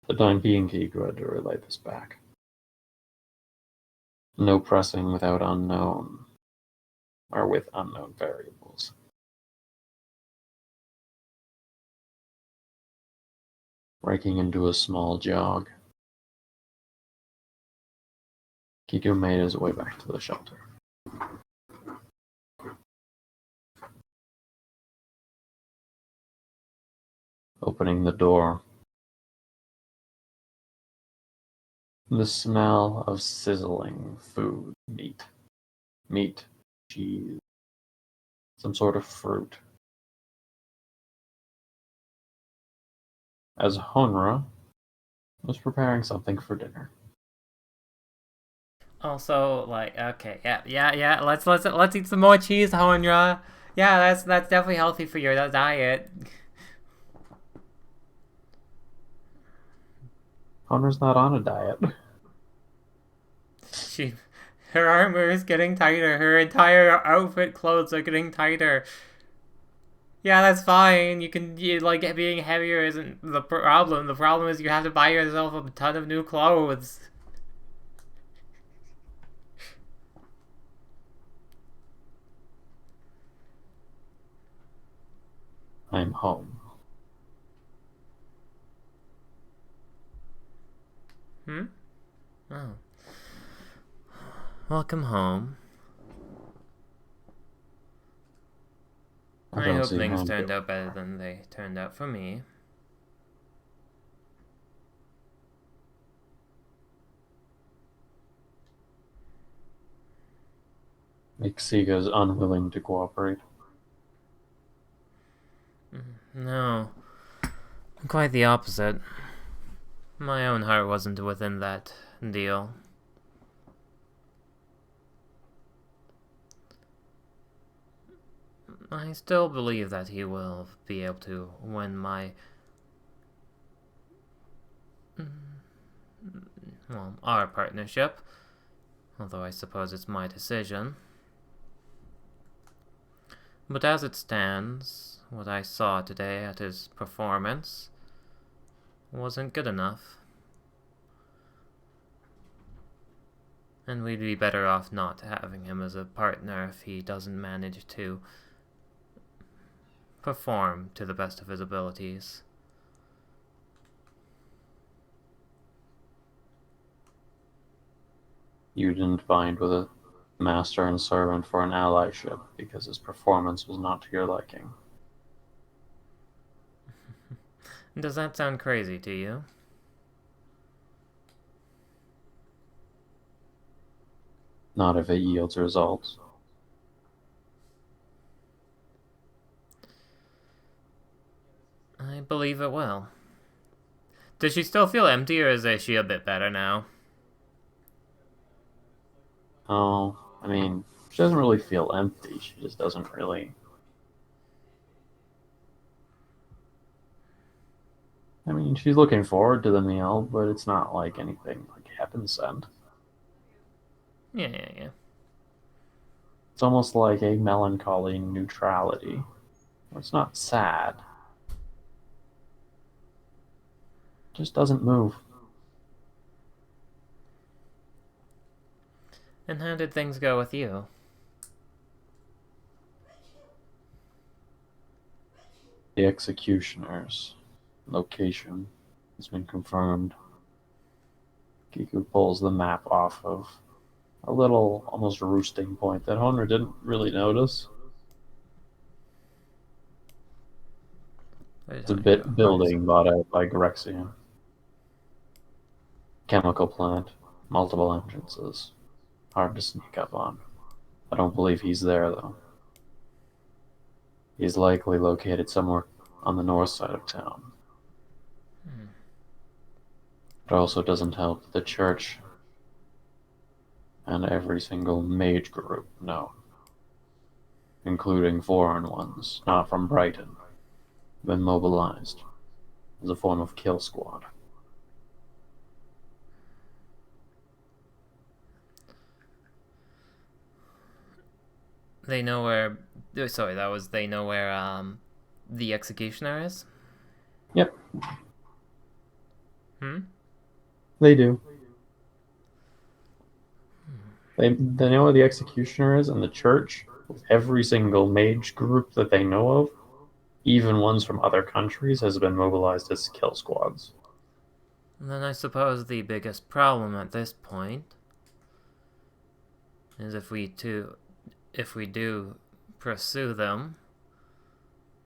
The time being, Kiku had to relay this back. No pressing without unknown, or with unknown variables. Breaking into a small jog, Kiku made his way back to the shelter. Opening the door, the smell of sizzling food, meat, cheese, some sort of fruit. As Honra was preparing something for dinner. Also, like, okay, yeah. Let's eat some more cheese, Honra. Yeah, that's definitely healthy for your diet. Honra's not on a diet. She, her armor is getting tighter. Her entire outfit clothes are getting tighter. Yeah, that's fine. Like, being heavier isn't the problem. The problem is you have to buy yourself a ton of new clothes. I'm home. Hmm? Oh. Welcome home. I I don't hope see things how. turned out better than they turned out for me. Ixiga's unwilling to cooperate. No, quite the opposite. My own heart wasn't within that deal. I still believe that he will be able to win my, well, our partnership. Although I suppose it's my decision. But as it stands, what I saw today at his performance wasn't good enough. And we'd be better off not having him as a partner if he doesn't manage to perform to the best of his abilities. You didn't bind with a master and servant for an allyship because his performance was not to your liking. Does that sound crazy to you? Not if it yields results. I believe it will. Does she still feel empty, or is she a bit better now? Oh, I mean, she doesn't really feel empty. She just doesn't really. I mean, she's looking forward to the meal, but it's not like anything like heaven sent. Yeah. It's almost like a melancholy neutrality. It's not sad. It just doesn't move. And how did things go with you? The executioner's location has been confirmed. Kiku pulls the map off of a little, almost roosting point that Honor didn't really notice. It's a bit building bought out by Grexian. Chemical plant, multiple entrances. Hard to sneak up on. I don't believe he's there, though. He's likely located somewhere on the north side of town. It also doesn't help that the church and every single mage group known, including foreign ones, not from Brighton, have been mobilized as a form of kill squad. They know where. Sorry, that was they know where the executioner is. Yep. Hmm. They do. They know where the executioner is, and the church, with every single mage group that they know of, even ones from other countries, has been mobilized as kill squads. And then I suppose the biggest problem at this point is if we do pursue them,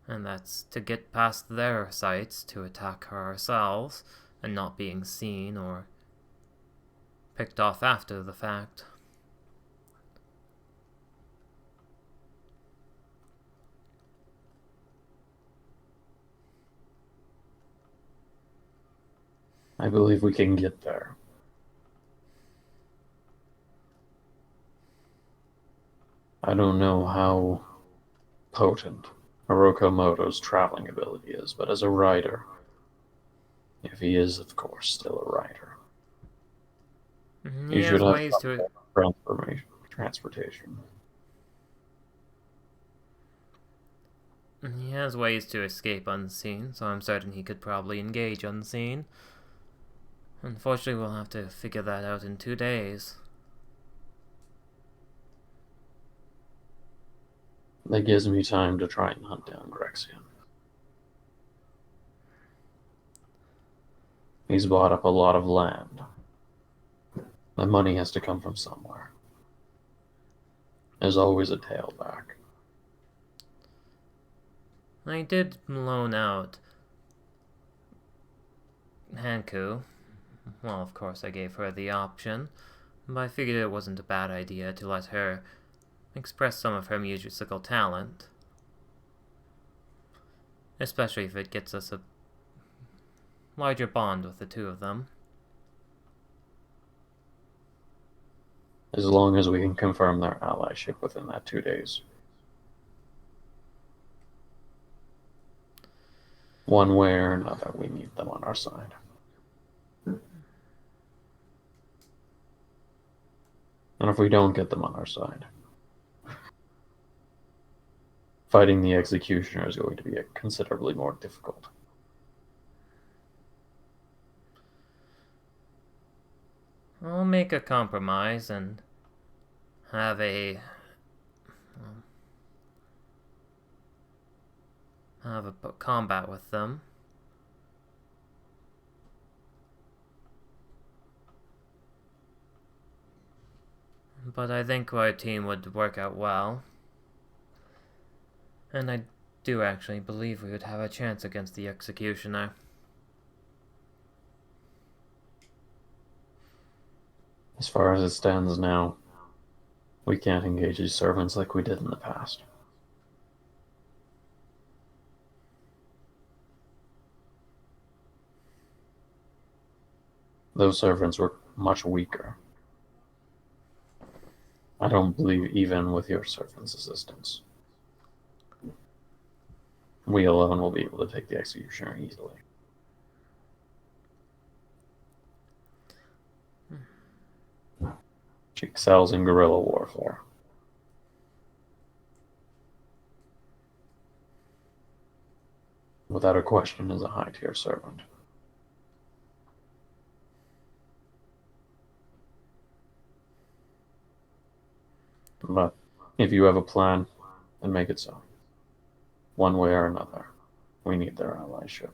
and that's to get past their sights to attack her ourselves, and not being seen or picked off after the fact. I believe we can get there. I don't know how potent Orokomoto's traveling ability is, but as a rider, if he is, of course, still a rider, He You should has have ways some to. form of transportation. He has ways to escape unseen, so I'm certain he could probably engage unseen. Unfortunately, we'll have to figure that out in 2 days. That gives me time to try and hunt down Grexian. He's bought up a lot of land. The money has to come from somewhere. There's always a tailback. I did loan out Hanku. Well, of course, I gave her the option, but I figured it wasn't a bad idea to let her express some of her musical talent. Especially if it gets us a larger bond with the two of them. As long as we can confirm their allyship within that 2 days. One way or another, we need them on our side. And if we don't get them on our side, fighting the Executioner is going to be considerably more difficult. I'll make a compromise and have a combat with them. But I think our team would work out well. And I do actually believe we would have a chance against the Executioner. As far as it stands now, we can't engage these servants like we did in the past. Those servants were much weaker. I don't believe even with your servants' assistance, we alone will be able to take the Executioner easily. She excels in guerrilla warfare. Without a question, is a high-tier servant. But if you have a plan, then make it so. One way or another, we need their allyship.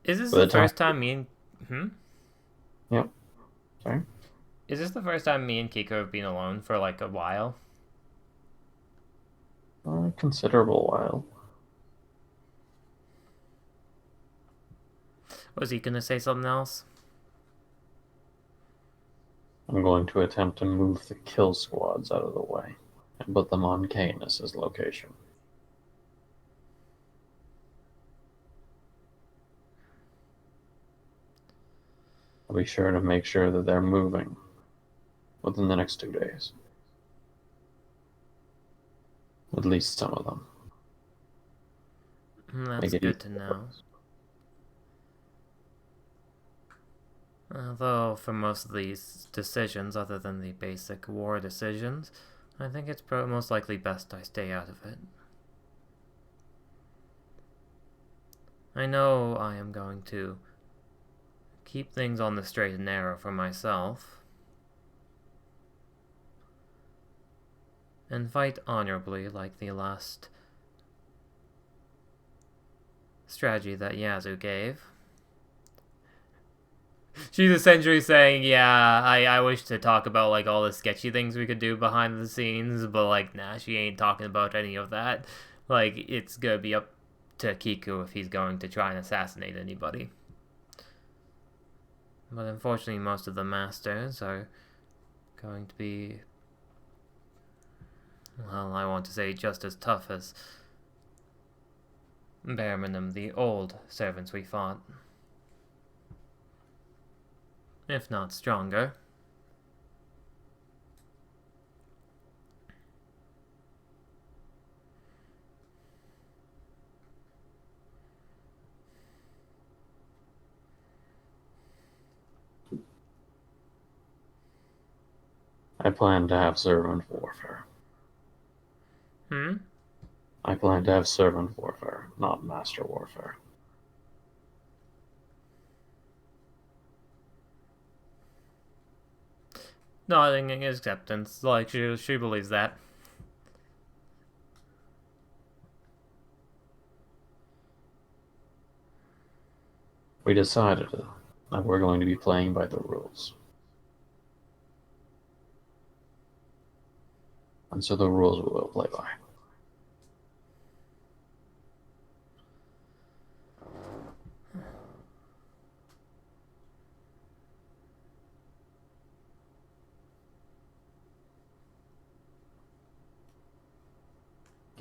Is this For the the time- first time me and... Yep. Sorry? Is this the first time me and Kiko have been alone for like a while? A considerable while. Was he gonna say something else? I'm going to attempt to move the kill squads out of the way and put them on Canis' location. I'll be sure to make sure that they're moving within the next 2 days. At least some of them. That's good to know. Although, for most of these decisions, other than the basic war decisions, I think it's most likely best I stay out of it. I know I am going to keep things on the straight and narrow for myself, and fight honorably like the last strategy that Yazu gave. She's essentially saying, yeah, I wish to talk about, like, all the sketchy things we could do behind the scenes, but, like, nah, she ain't talking about any of that. Like, it's gonna be up to Kiku if he's going to try and assassinate anybody. But unfortunately, most of the masters are going to be, well, I want to say just as tough as Bearmanum, the old servants we fought. If not stronger. I plan to have servant warfare. Hmm? I plan to have servant warfare, not master warfare. Nodding in acceptance, like she believes that. We decided that we're going to be playing by the rules. And so the rules we will play by.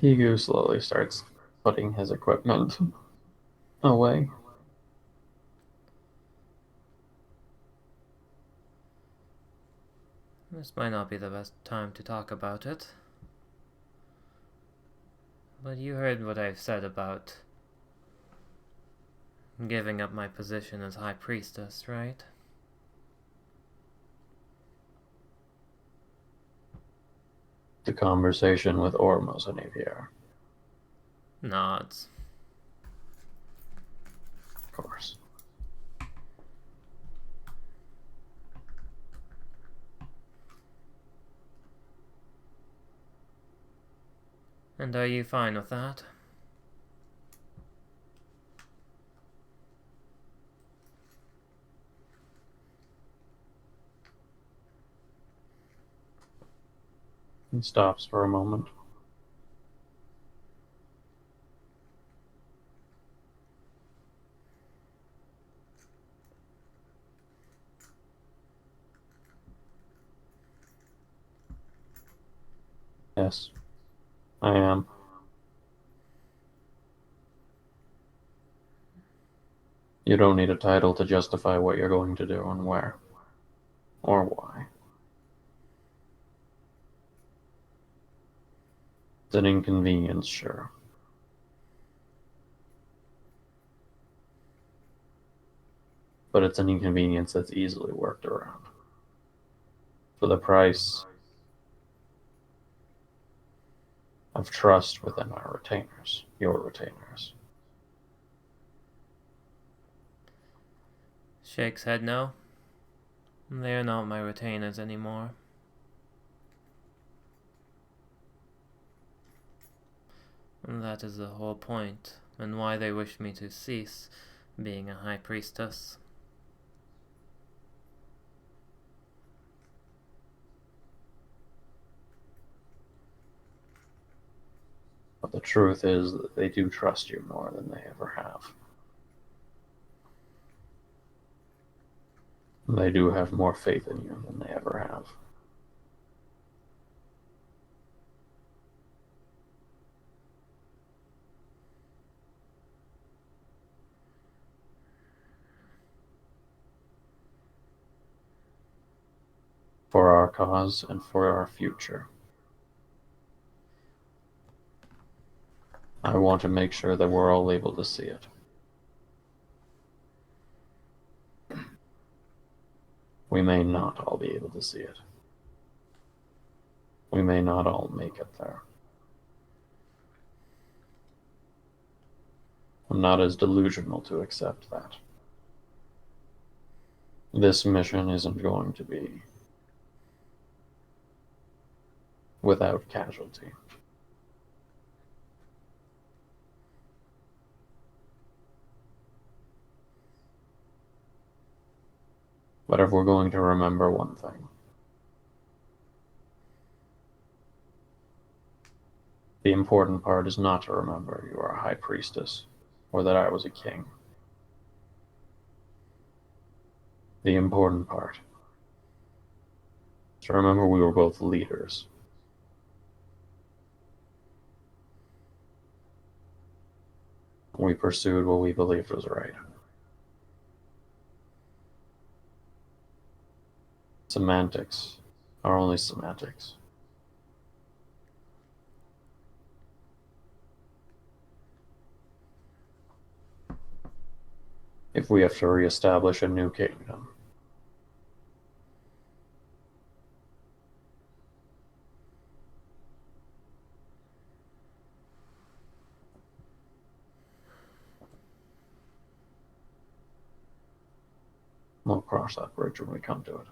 Kigu slowly starts putting his equipment away. This might not be the best time to talk about it. But you heard what I've said about giving up my position as High Priestess, right? The conversation with Ormos and Avier, Nods. of course. And are you fine with that? He stops for a moment. Yes, I am. You don't need a title to justify what you're going to do and where. Or why. It's an inconvenience, sure. But it's an inconvenience that's easily worked around. For the price of trust within our retainers, your retainers. Shakes head no. They are not my retainers anymore. And that is the whole point, and why they wish me to cease being a High Priestess. But the truth is that they do trust you more than they ever have. They do have more faith in you than they ever have. For our cause and for our future. I want to make sure that we're all able to see it. We may not all be able to see it. We may not all make it there. I'm not as delusional to accept that. This mission isn't going to be without casualty. But if we're going to remember one thing, the important part is not to remember you are a high priestess or that I was a king. The important part is to remember we were both leaders. We pursued what we believed was right. Semantics are only semantics. If we have to reestablish a new kingdom, cross that bridge when we come to it.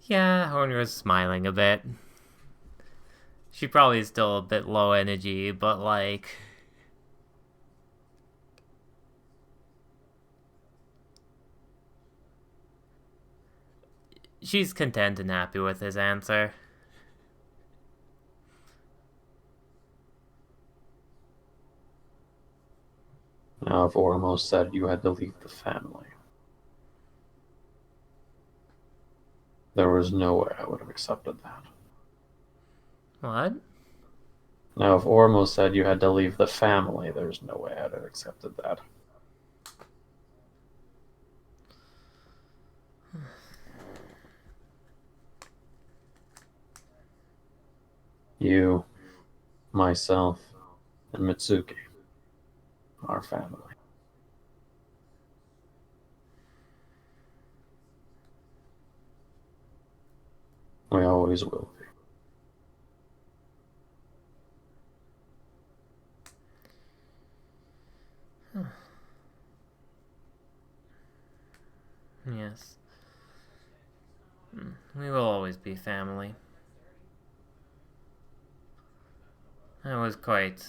Yeah, Horn was smiling a bit. She probably is still a bit low energy, but like... she's content and happy with his answer. Now, if Ormos said you had to leave the family, there was no way I would have accepted that. What? Now, if Ormos said you had to leave the family, there's no way I'd have accepted that. You, myself, and Mitsuki, our family. We always will be. Yes. We will always be family. I was quite...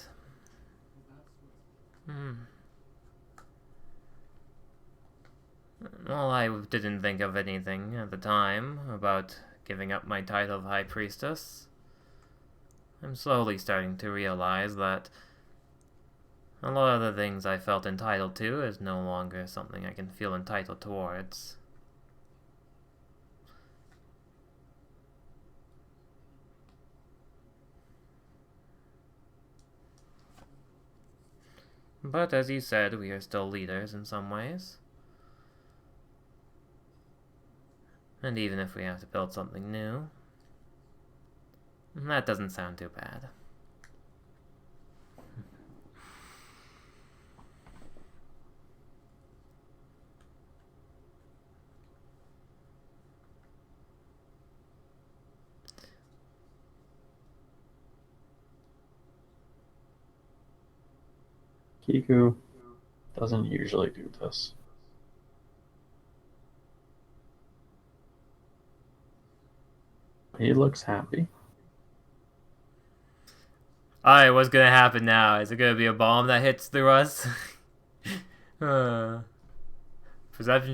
Well, I didn't think of anything at the time about giving up my title of High Priestess. I'm slowly starting to realize that a lot of the things I felt entitled to is no longer something I can feel entitled towards. But as you said, we are still leaders in some ways. And even if we have to build something new, that doesn't sound too bad. Kiku doesn't usually do this. He looks happy. Alright, what's gonna happen now? Is it gonna be a bomb that hits through us? Perception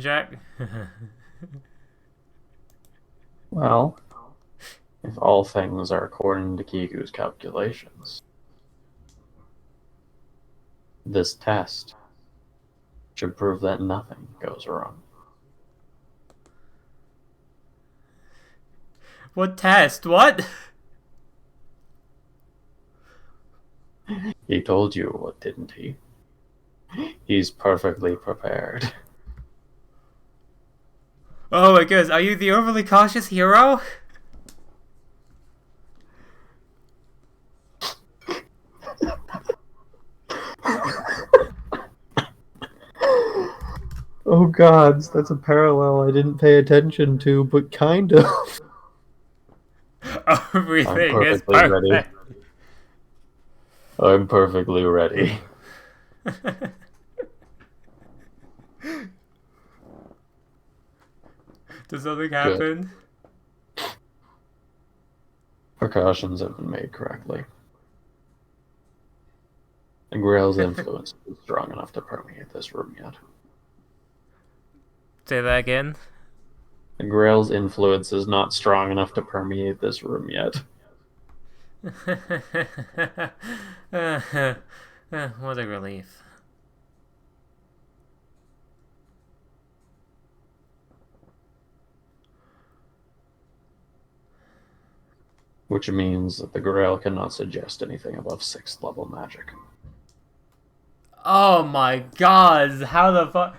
check? Well, if all things are according to Kiku's calculations, this test should prove that nothing goes wrong. What test? What? He told you what, didn't he? He's perfectly prepared. Oh my goodness, are you the overly cautious hero? Oh gods, that's a parallel I didn't pay attention to, but kind of. Everything is perfect. Ready. I'm perfectly ready. Does something happen? Precautions have been made correctly. And Grail's influence is strong enough to permeate this room yet. Say that again? And Grail's influence is not strong enough to permeate this room yet. What a relief. Which means that the Grail cannot suggest anything above 6th level magic. Oh my god, how the fuck?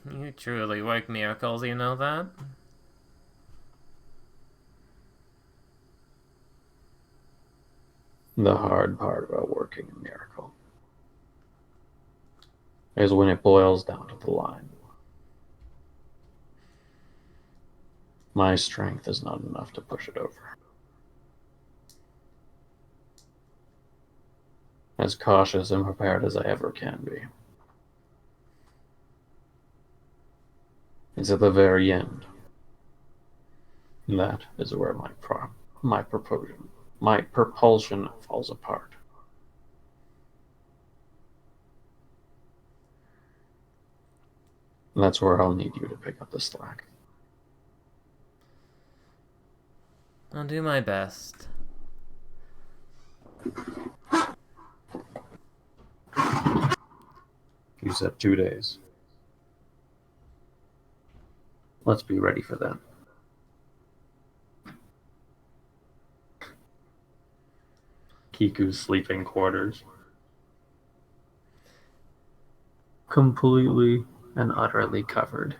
You truly work miracles, you know that? The hard part about working a miracle is when it boils down to the line. My strength is not enough to push it over. as cautious and prepared as I ever can be. It's at the very end. That is where my propulsion falls apart. And that's where I'll need you to pick up the slack. I'll do my best. You said 2 days. Let's be ready for that. Kiku's sleeping quarters. Completely and utterly covered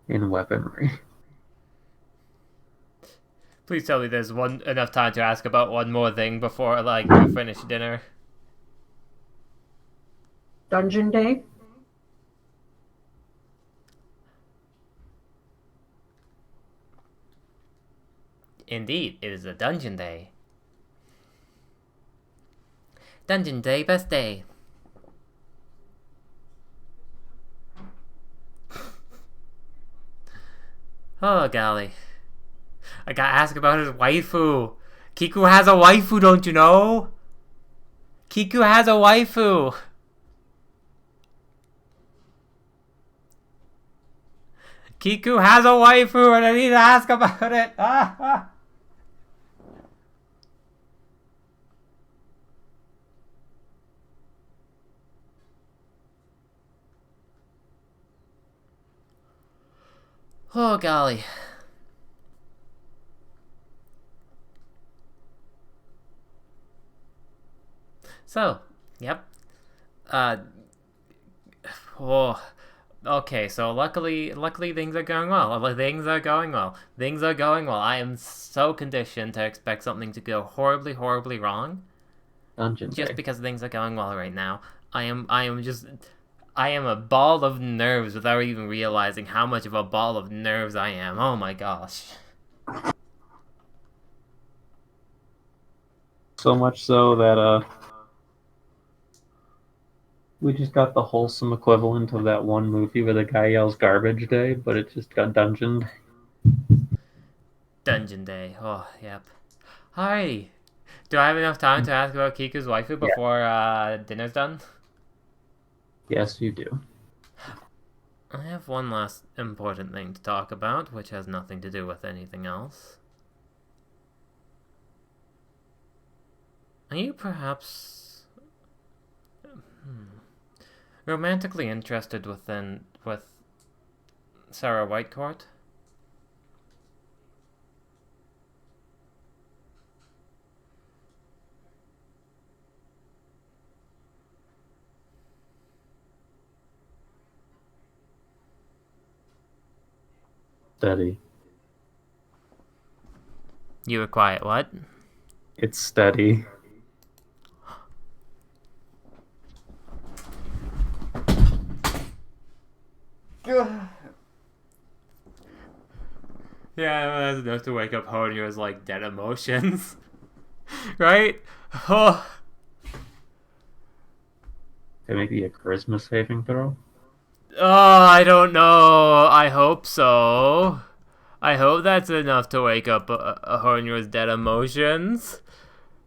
in weaponry. Please tell me there's enough time to ask about one more thing before, like, you finish dinner. Dungeon day? Indeed, it is a dungeon day. Dungeon day, best day. Oh, golly. I gotta ask about his waifu. Kiku has a waifu, don't you know? Kiku has a waifu. Kiku has a waifu and I need to ask about it. Oh, golly. So, yep. Oh, okay. So luckily things are going well. Things are going well. Things are going well. I am so conditioned to expect something to go horribly, horribly wrong. Dungeon Just day. because things are going well right now. I am a ball of nerves without even realizing how much of a ball of nerves I am. Oh my gosh. So much so that we just got the wholesome equivalent of that one movie where the guy yells garbage day, but it just got dungeoned. Dungeon day. Oh, yep. Alrighty. Do I have enough time to ask about Kiku's waifu before dinner's done? Yes, you do. I have one last important thing to talk about, which has nothing to do with anything else. Are you perhaps romantically interested with Sarah Whitecourt? Steady. You were quiet, what? It's steady. Yeah, that's enough to wake up Honyo's, like, dead emotions. Right? Oh. Can it be a charisma saving throw? Oh, I don't know. I hope so. I hope that's enough to wake up Honyo's dead emotions.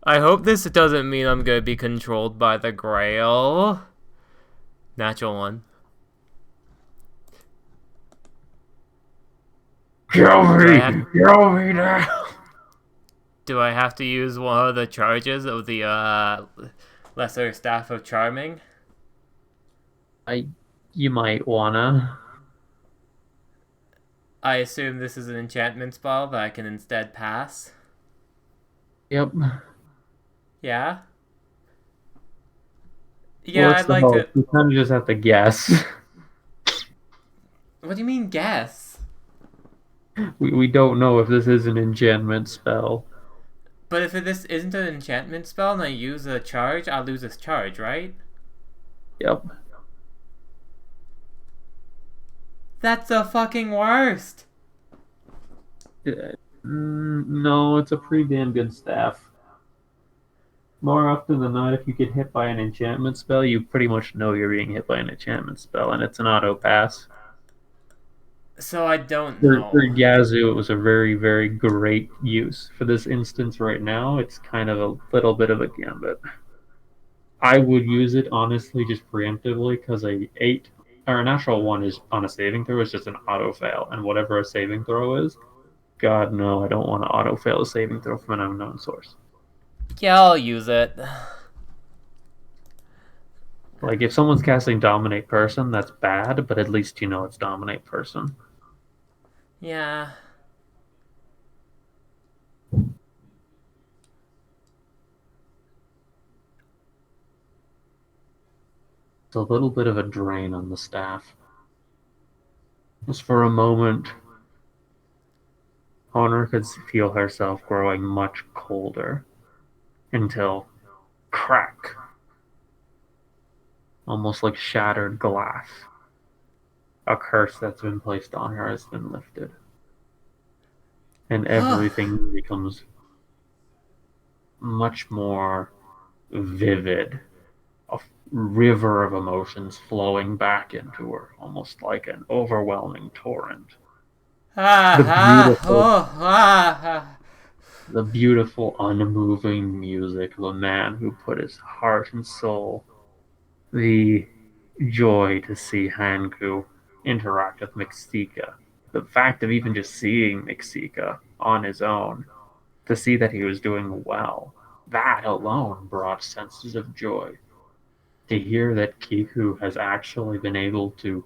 I hope this doesn't mean I'm gonna be controlled by the Grail. Natural one. Kill me! Kill me now! Do I have to use one of the charges of the Lesser Staff of Charming? You might wanna. I assume this is an enchantment spell that I can instead pass. Yep. Yeah? Yeah, What's I'd the like hope? to... You kind of just have to guess. What do you mean, guess? We don't know if this is an enchantment spell. But if this isn't an enchantment spell and I use a charge, I'll lose this charge, right? Yep. That's the fucking worst! No, it's a pretty damn good staff. More often than not, if you get hit by an enchantment spell, you pretty much know you're being hit by an enchantment spell, and it's an auto pass. So I don't For know. Yazoo, it was a very, very great use. For this instance right now, it's kind of a little bit of a gambit. I would use it honestly just preemptively because a 8 or a natural 1 is on a saving throw is just an auto fail, and whatever a saving throw is, God no, I don't want to auto fail a saving throw from an unknown source. Yeah, I'll use it. Like if someone's casting Dominate Person, that's bad, but at least you know it's Dominate Person. Yeah. It's a little bit of a drain on the staff. Just for a moment, Honor could feel herself growing much colder until crack, almost like shattered glass. A curse that's been placed on her has been lifted, and everything becomes much more vivid. A river of emotions flowing back into her, almost like an overwhelming torrent. The beautiful, the beautiful, unmoving music of a man who put his heart and soul. The joy to see Hanku interact with Mixika. The fact of even just seeing Mixika on his own, to see that he was doing well, that alone brought senses of joy. To hear that Kiku has actually been able to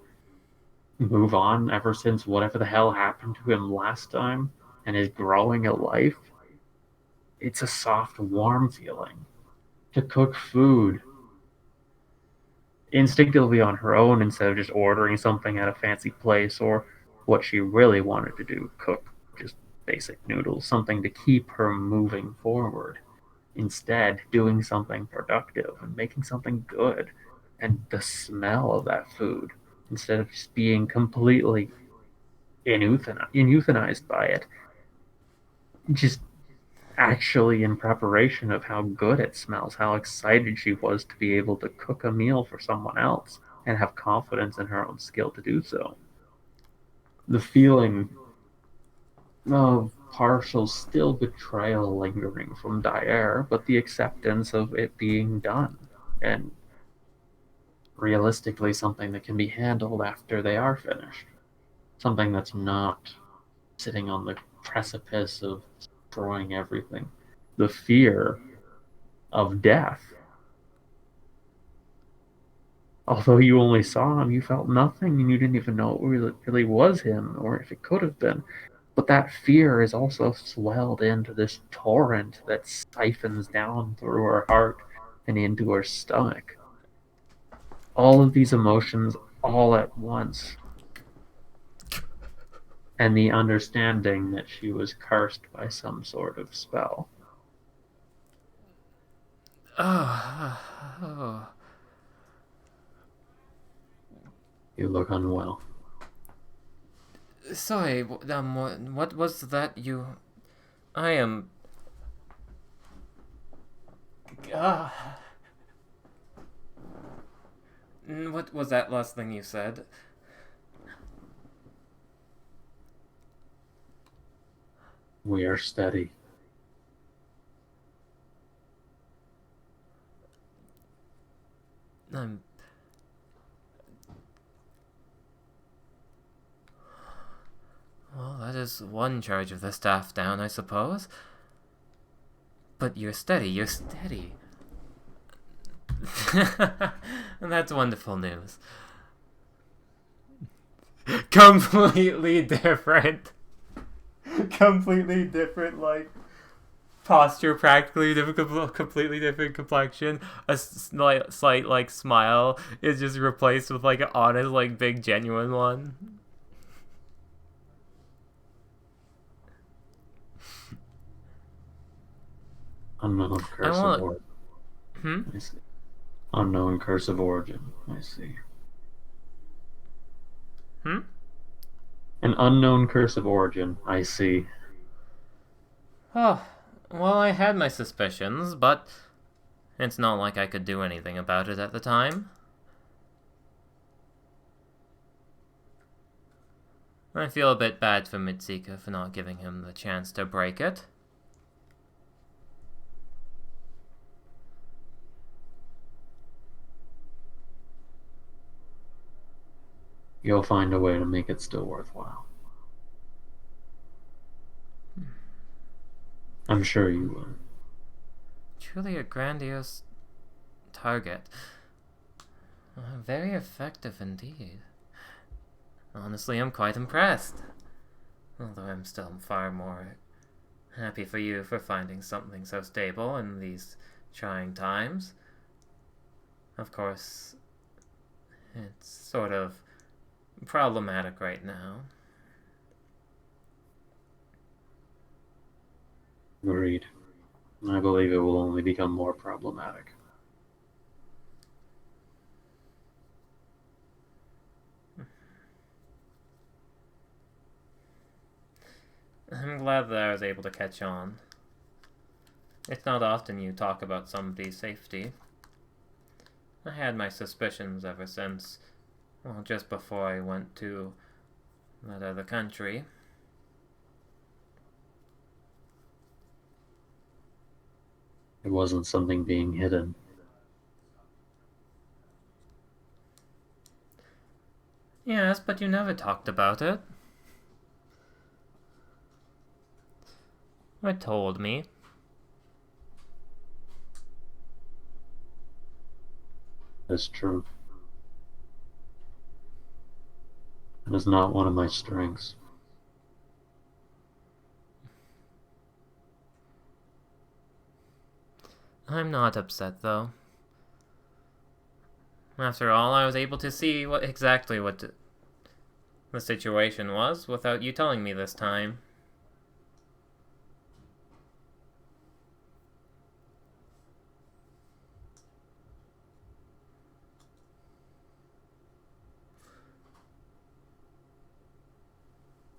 move on ever since whatever the hell happened to him last time and is growing a life, it's a soft, warm feeling. To cook food instinctively on her own instead of just ordering something at a fancy place or what she really wanted to do, cook just basic noodles, something to keep her moving forward. Instead, doing something productive and making something good. And the smell of that food, instead of just being completely euthanized by it, just actually in preparation of how good it smells, how excited she was to be able to cook a meal for someone else and have confidence in her own skill to do so. The feeling of partial still betrayal lingering from Dyer, but the acceptance of it being done and realistically something that can be handled after they are finished. Something that's not sitting on the precipice of destroying everything. The fear of death. Although you only saw him, you felt nothing and you didn't even know it really was him or if it could have been. But that fear is also swelled into this torrent that siphons down through her heart and into her stomach. All of these emotions all at once. And the understanding that she was cursed by some sort of spell. Oh. You look unwell. Sorry, what was that you... I am... What was that last thing you said? We are steady. I'm... Well, that is one charge of the staff down, I suppose. But you're steady, you're steady. And that's wonderful news. Completely different. Completely different, like, posture, practically different, completely different complexion. A slight, like, smile is just replaced with, like, an honest, like, big, genuine one. Unknown curse of origin. Hmm? I see. Unknown curse of origin. I see. Hmm? An unknown curse of origin. I see. Oh, well, I had my suspicions, but It's not like I could do anything about it at the time. I feel a bit bad for Mitsuka for not giving him the chance to break it. You'll find a way to make it still worthwhile. I'm sure you will. Truly a grandiose target. Very effective indeed. Honestly, I'm quite impressed. Although I'm still far more happy for you for finding something so stable in these trying times. Of course, it's sort of problematic right now. Agreed. I believe it will only become more problematic. I'm glad that I was able to catch on. It's not often you talk about somebody's safety. I had my suspicions ever since, well, just before I went to that other country. It wasn't something being hidden. Yes, but you never talked about it. Or told me. That's true. It is not one of my strengths. I'm not upset, though. After all, I was able to see exactly what the situation was without you telling me this time.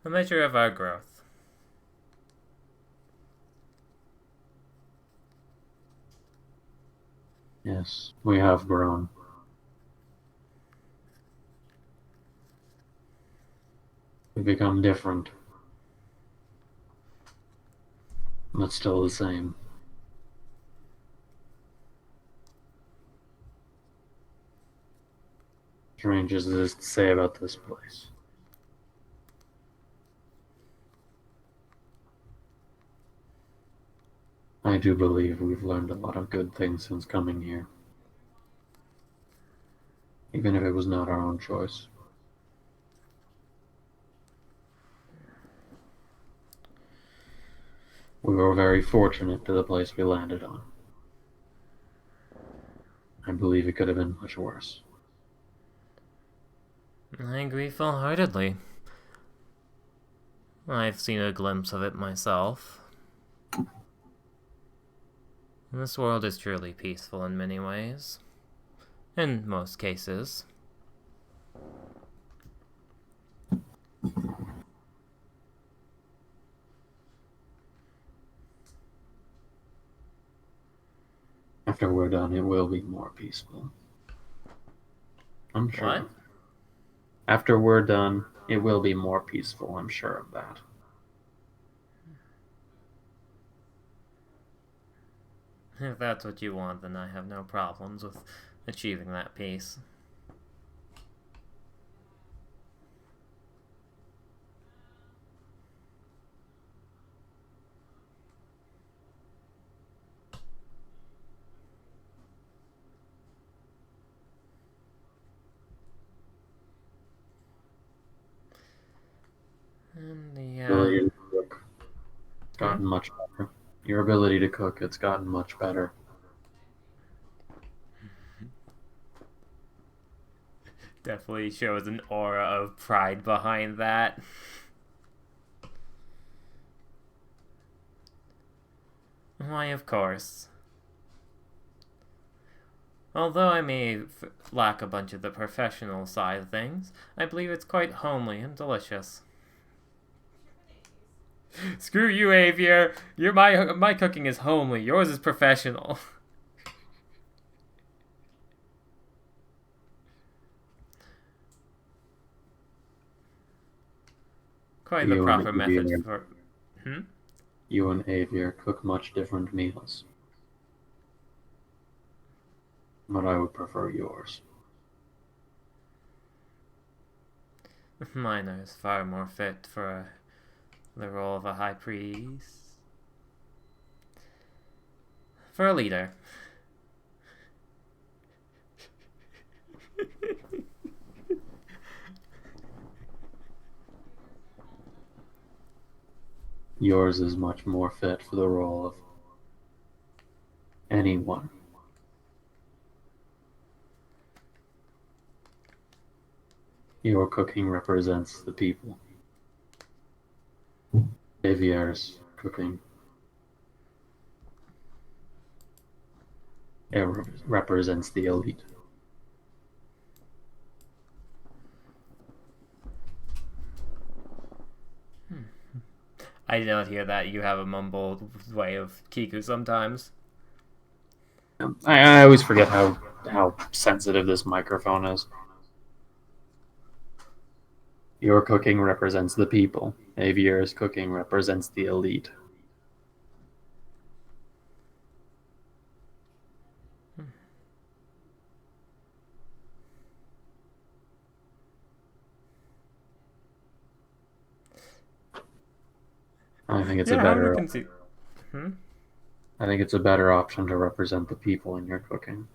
A measure of our growth. Yes, we have grown. We've become different. But still the same. Strange as it is to say about this place. I do believe we've learned a lot of good things since coming here. Even if it was not our own choice. We were very fortunate to the place we landed on. I believe it could have been much worse. I agree full-heartedly. I've seen a glimpse of it myself. This world is truly peaceful in many ways. In most cases. After we're done, it will be more peaceful. I'm sure. What? After we're done, it will be more peaceful. I'm sure of that. If that's what you want, then I have no problems with achieving that peace. And the, Ability to cook. It's gotten much better. Your ability to cook, it's gotten much better. Definitely shows an aura of pride behind that. Why, of course. Although I may lack a bunch of the professional side of things, I believe it's quite homely and delicious. Screw you, Avier. My cooking is homely. Yours is professional. quite the You and proper method Avier, for. Hmm? you and Avier cook much different meals, but I would prefer yours. Mine is far more fit for the role of a high priest. For a leader. Yours is much more fit for the role of anyone. Your cooking represents the people. Avier's cooking it represents the elite. I did not hear that. You have a mumbled way of Kiku sometimes. I always forget how sensitive this microphone is. Your cooking represents the people. Avier's cooking represents the elite. I think it's a Yeah, we better can see. Hmm? I think it's a better option to represent the people in your cooking.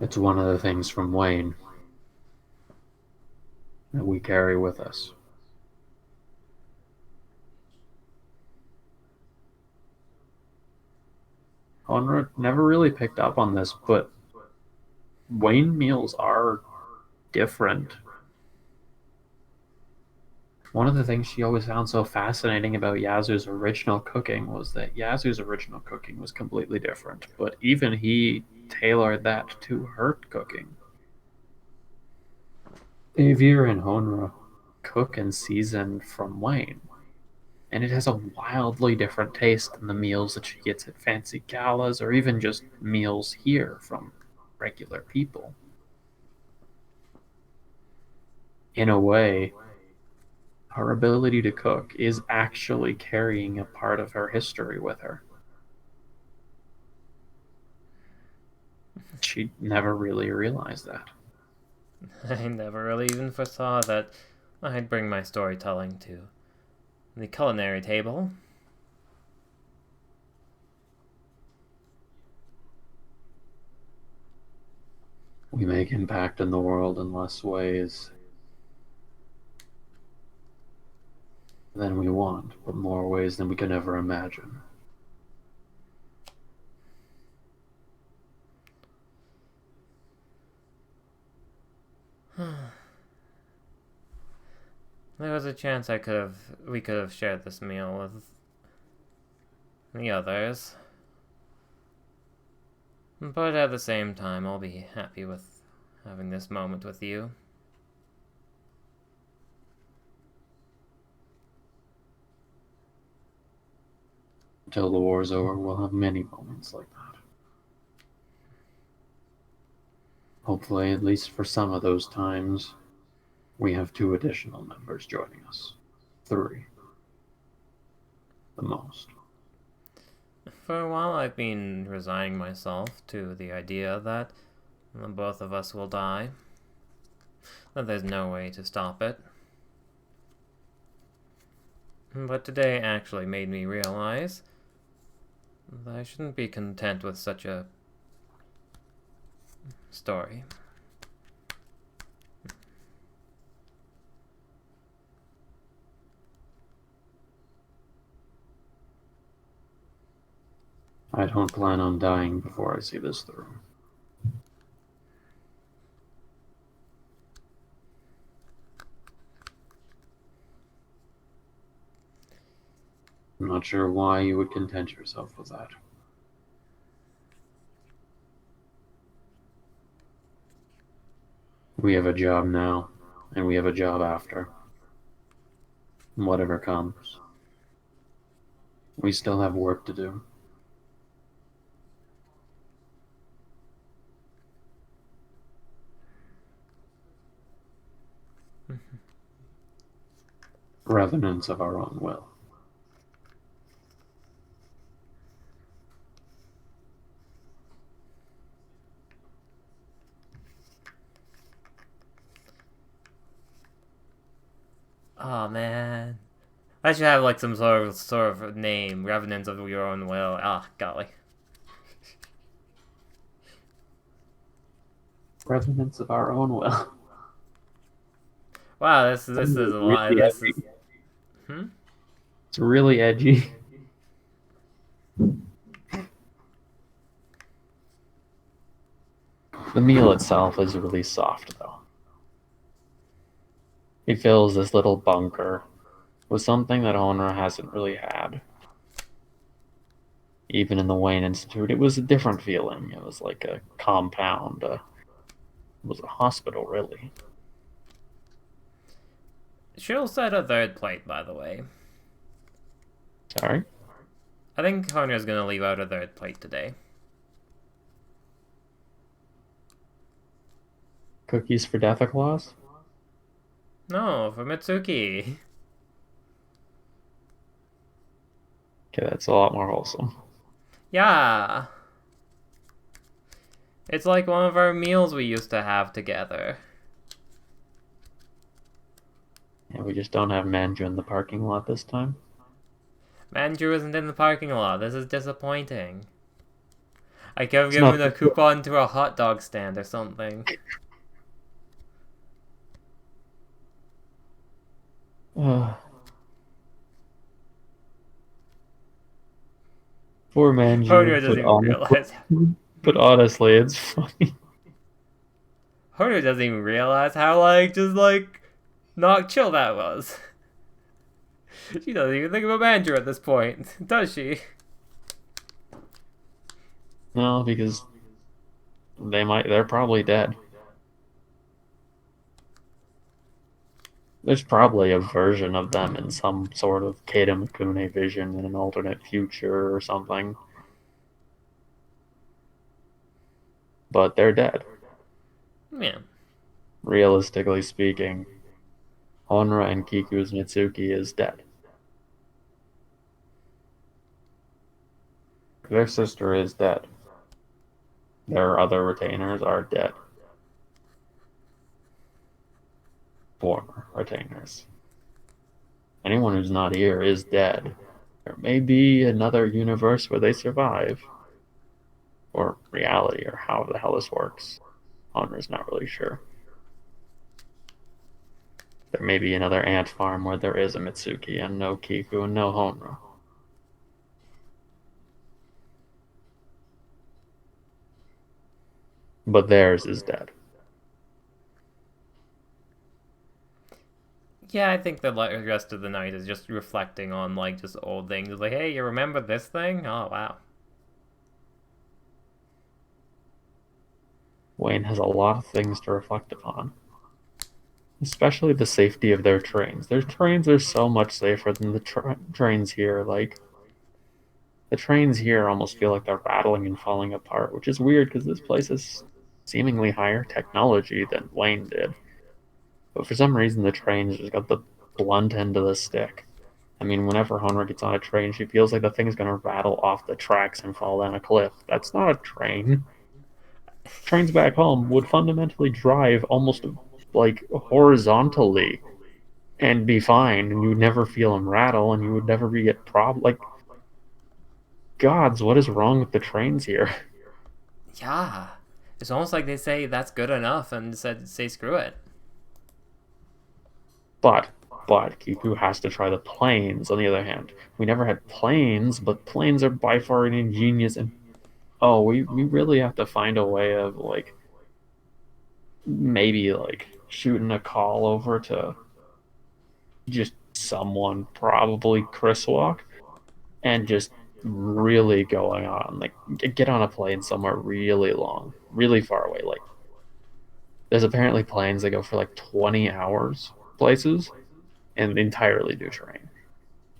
It's one of the things from Wayne that we carry with us. Honra never really picked up on this, but Wayne meals are different. One of the things she always found so fascinating about Yasu's original cooking was that Yasu's original cooking was completely different, but even he tailored that to her cooking. Avier and Honra cook and season from Wayne, and it has a wildly different taste than the meals that she gets at fancy galas or even just meals here from regular people. In a way, her ability to cook is actually carrying a part of her history with her. She never really realized that. I never really even foresaw that I'd bring my storytelling to the culinary table. We make impact in the world in less ways than we want, but more ways than we can ever imagine. There was a chance we could have shared this meal with the others. But at the same time, I'll be happy with having this moment with you. Until the war's over, we'll have many moments like that. Hopefully, at least for some of those times, we have 2 additional members joining us. 3. The most. For a while, I've been resigning myself to the idea that both of us will die. That there's no way to stop it. But today actually made me realize that I shouldn't be content with such a story. I don't plan on dying before I see this through. I'm not sure why you would content yourself with that. We have a job now, and we have a job after. Whatever comes. We still have work to do. Revenants of our own will. Oh man. I should have like some sort of name, Revenants of Your Own Will. Ah, golly. Revenants of our own will. Wow, this is a lot. Really This is edgy. hmm. It's really edgy. The meal itself is really soft, though. He fills this little bunker with something that Honra hasn't really had. Even in the Wayne Institute, it was a different feeling. It was like a compound. It was a hospital, really. She'll set a third plate, by the way. Sorry? I think Honor's gonna leave out a third plate today. Cookies for Death Claus? No, for Mitsuki. Okay, that's a lot more wholesome. Yeah. It's like one of our meals we used to have together. Yeah, we just don't have Manju in the parking lot this time. Manju isn't in the parking lot. This is disappointing. I could have It's not given a coupon to a hot dog stand or something. Poor Honor Manju, doesn't even realize. but honestly, it's funny. Honor doesn't even realize how just not chill that was. She doesn't even think about Manju at this point, does she? No, because they're probably dead. There's probably a version of them in some sort of Keita Mikune vision in an alternate future or something. But they're dead. Yeah. Realistically speaking, Honra and Kiku's Mitsuki is dead. Their sister is dead. Their other retainers are dead. Former retainers. Anyone who's not here is dead. There may be another universe where they survive. Or reality, or how the hell this works. Honra's not really sure. There may be another ant farm where there is a Mitsuki and no Kiku and no Honra. But theirs is dead. Yeah, I think the rest of the night is just reflecting on just old things. It's like, hey, you remember this thing? Oh wow. Wayne has a lot of things to reflect upon. Especially the safety of their trains. Their trains are so much safer than the trains here. Like, the trains here almost feel like they're rattling and falling apart, which is weird because this place has seemingly higher technology than Wayne did. But for some reason, the trains just got the blunt end of the stick. I mean, whenever Honra gets on a train, she feels like the thing's gonna rattle off the tracks and fall down a cliff. That's not a train. Trains back home would fundamentally drive almost like horizontally and be fine, and you would never feel them rattle, and you would never be get like, gods, what is wrong with the trains here? Yeah. It's almost like they say that's good enough and say screw it. But Kiku has to try the planes. On the other hand, we never had planes, but planes are by far an ingenious and we really have to find a way of maybe shooting a call over to just someone, probably Chris Walk, and just really going on get on a plane somewhere really long, really far away. Like, there's apparently planes that go for 20 hours places and entirely do terrain.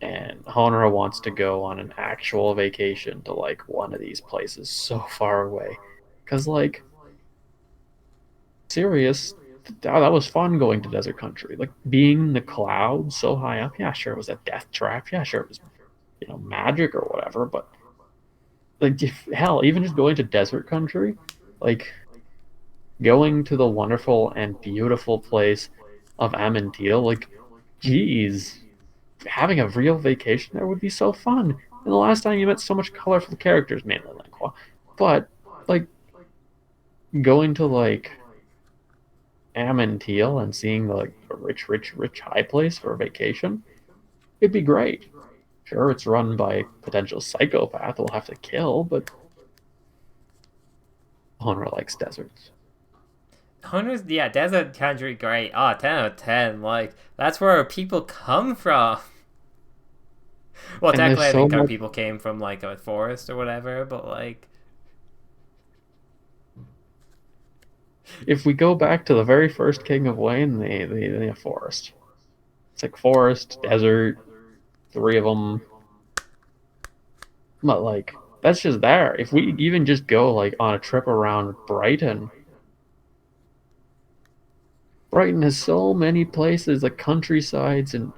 And Honora wants to go on an actual vacation to one of these places so far away. Cause Sirius that was fun going to desert country. Like being in the clouds so high up. Yeah, sure, it was a death trap. Yeah, sure, it was magic or whatever. But like, hell, even just going to desert country, like going to the wonderful and beautiful place of Amentil, like, geez, having a real vacation there would be so fun. And the last time you met so much colorful characters, mainly Lingua, but like going to like Amentil and seeing like a rich, rich, rich high place for a vacation, it'd be great. Sure, it's run by a potential psychopath we'll have to kill, but Honor likes deserts. Hunters, yeah, desert country, great. Ah, 10 out of 10. Like, that's where people come from. Well, And there's technically, I so think our much. people came from, like, a forest or whatever, but, like, If we go back to the very first King of Wayne, they have forest. It's like forest, desert, three of them. But like that's just there. If we even just go like on a trip around Brighton, Brighton has so many places, like countrysides and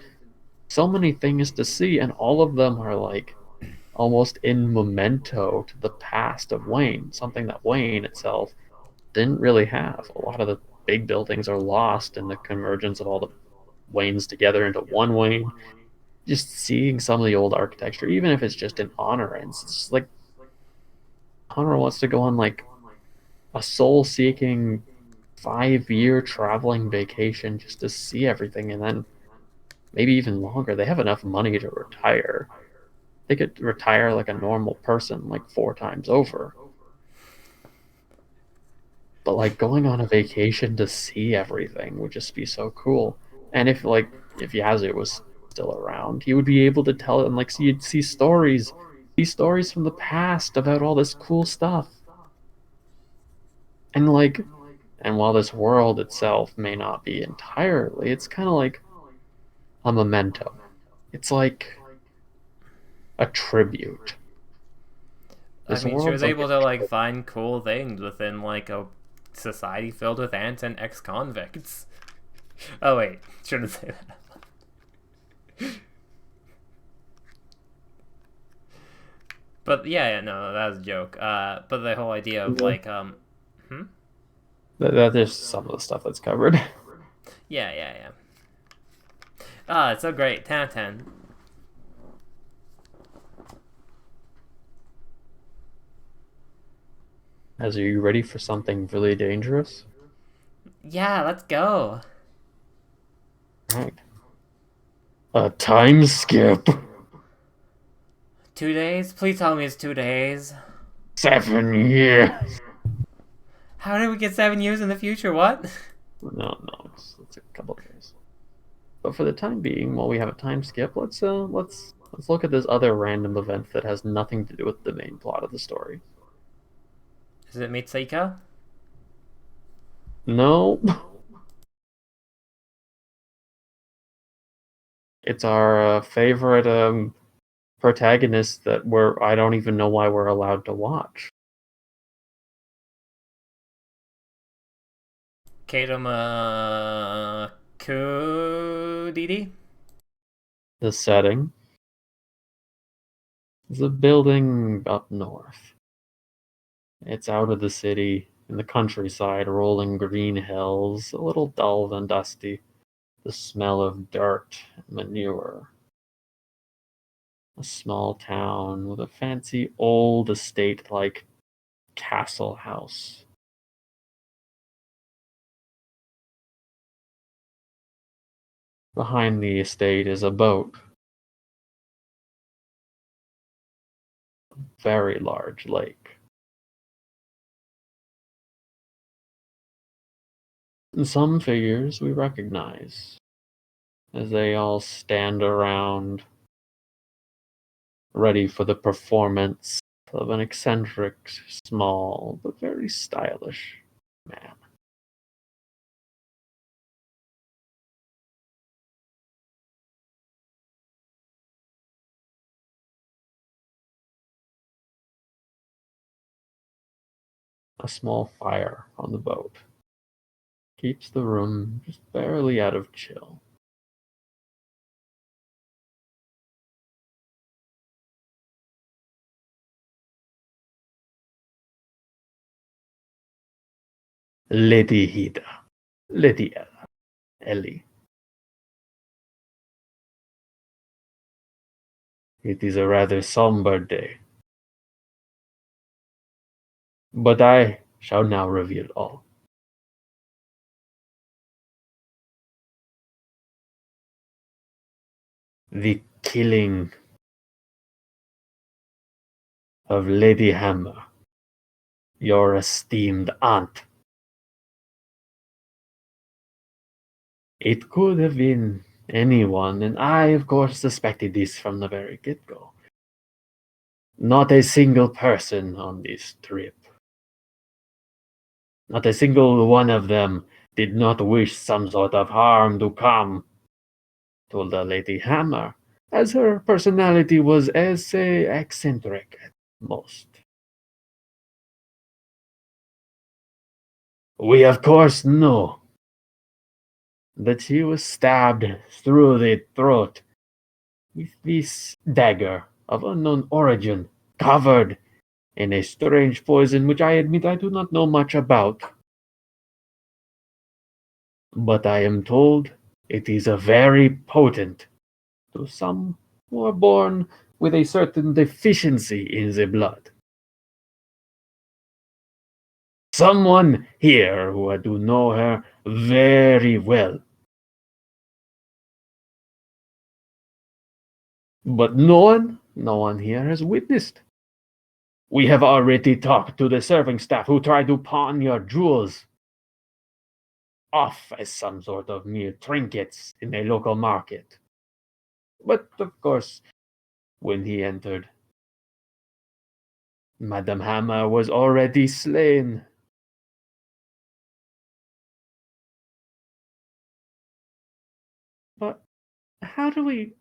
so many things to see, and all of them are like almost in memento to the past of Wayne, something that Wayne itself didn't really have. A lot of the big buildings are lost in the convergence of all the Waynes together into one Wayne. Just seeing some of the old architecture, even if it's just in honor ends, it's just like Honor wants to go on like a soul seeking 5 year traveling vacation just to see everything and then maybe even longer. They have enough money to retire. They could retire like a normal person like 4 times over. But like going on a vacation to see everything would just be so cool. And if Yazoo was still around, he would be able to tell and like so you'd see stories from the past about all this cool stuff. And like and while this world itself may not be entirely, it's kind of like a memento. It's like a tribute. I This mean, she was world's like able a to, like, tribute. find cool things within, like, a society filled with ants and ex convicts. Oh, wait, shouldn't say that. But yeah, no, that was a joke. But the whole idea of, Yeah. like, hmm? That is some of the stuff that's covered. Yeah, yeah, yeah. Ah, it's so great. 10 out of 10. As are you ready for something really dangerous? Yeah, let's go. Right. A time skip. 2 days? Please tell me it's 2 days. 7 years. How did we get 7 years in the future? What? No, it's a couple days. But for the time being, while we have a time skip, let's look at this other random event that has nothing to do with the main plot of the story. Is it Mitsuika? No, it's our favorite protagonist that I don't even know why we're allowed to watch. Keitama Kudidi? The setting is a building up north. It's out of the city, in the countryside, rolling green hills, a little dull and dusty. The smell of dirt and manure. A small town with a fancy old estate like castle house. Behind the estate is a boat, very large lake. And some figures we recognize as they all stand around, ready for the performance of an eccentric, small, but very stylish man. A small fire on the boat. keeps the room just barely out of chill. Lady Hida, Lady Ella, Ellie. It is a rather somber day. But I shall now reveal all. The killing of Lady Hammer, your esteemed aunt. It could have been anyone, and I, of course, suspected this from the very get-go. Not a single person on this trip. Not a single one of them did not wish some sort of harm to come to the Lady Hammer, as her personality was, as say, eccentric at most. We, of course, know that she was stabbed through the throat with this dagger of unknown origin, covered in a strange poison which I admit I do not know much about. But I am told it is a very potent to some who are born with a certain deficiency in the blood. Someone here who I do know her very well. But no one here has witnessed. We have already talked to the serving staff who tried to pawn your jewels off as some sort of mere trinkets in a local market. But of course, when he entered, Madame Hammer was already slain. But how do we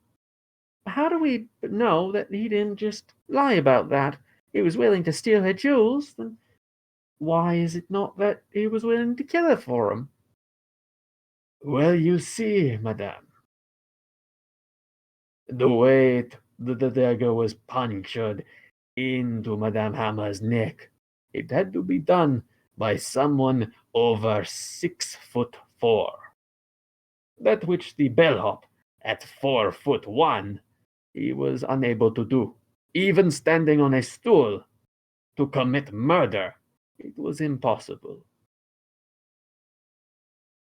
know that he didn't just lie about that? He was willing to steal her jewels, then why is it not that he was willing to kill her for them? Well, you see, madame, the way the dagger was punctured into Madame Hammer's neck, it had to be done by someone over 6'4". That which the bellhop at 4'1" he was unable to do. Even standing on a stool to commit murder, it was impossible.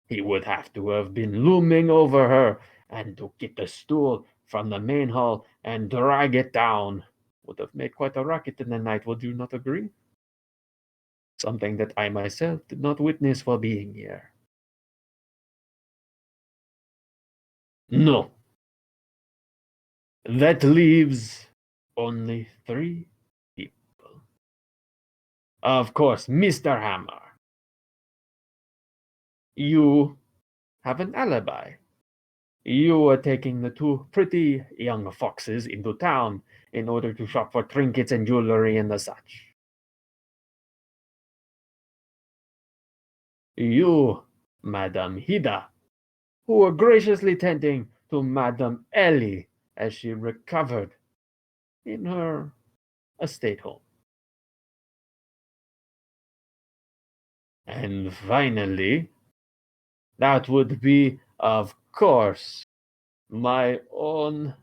He would have to have been looming over her, and to get the stool from the main hall and drag it down would have made quite a racket in the night, would you not agree? Something that I myself did not witness for being here. No. That leaves only 3 people. Of course, Mr. Hammer. You have an alibi. You are taking the 2 pretty young foxes into town in order to shop for trinkets and jewelry and the such. You, Madame Hida, who were graciously tending to Madame Ellie as she recovered in her estate home. And finally, that would be, of course, my own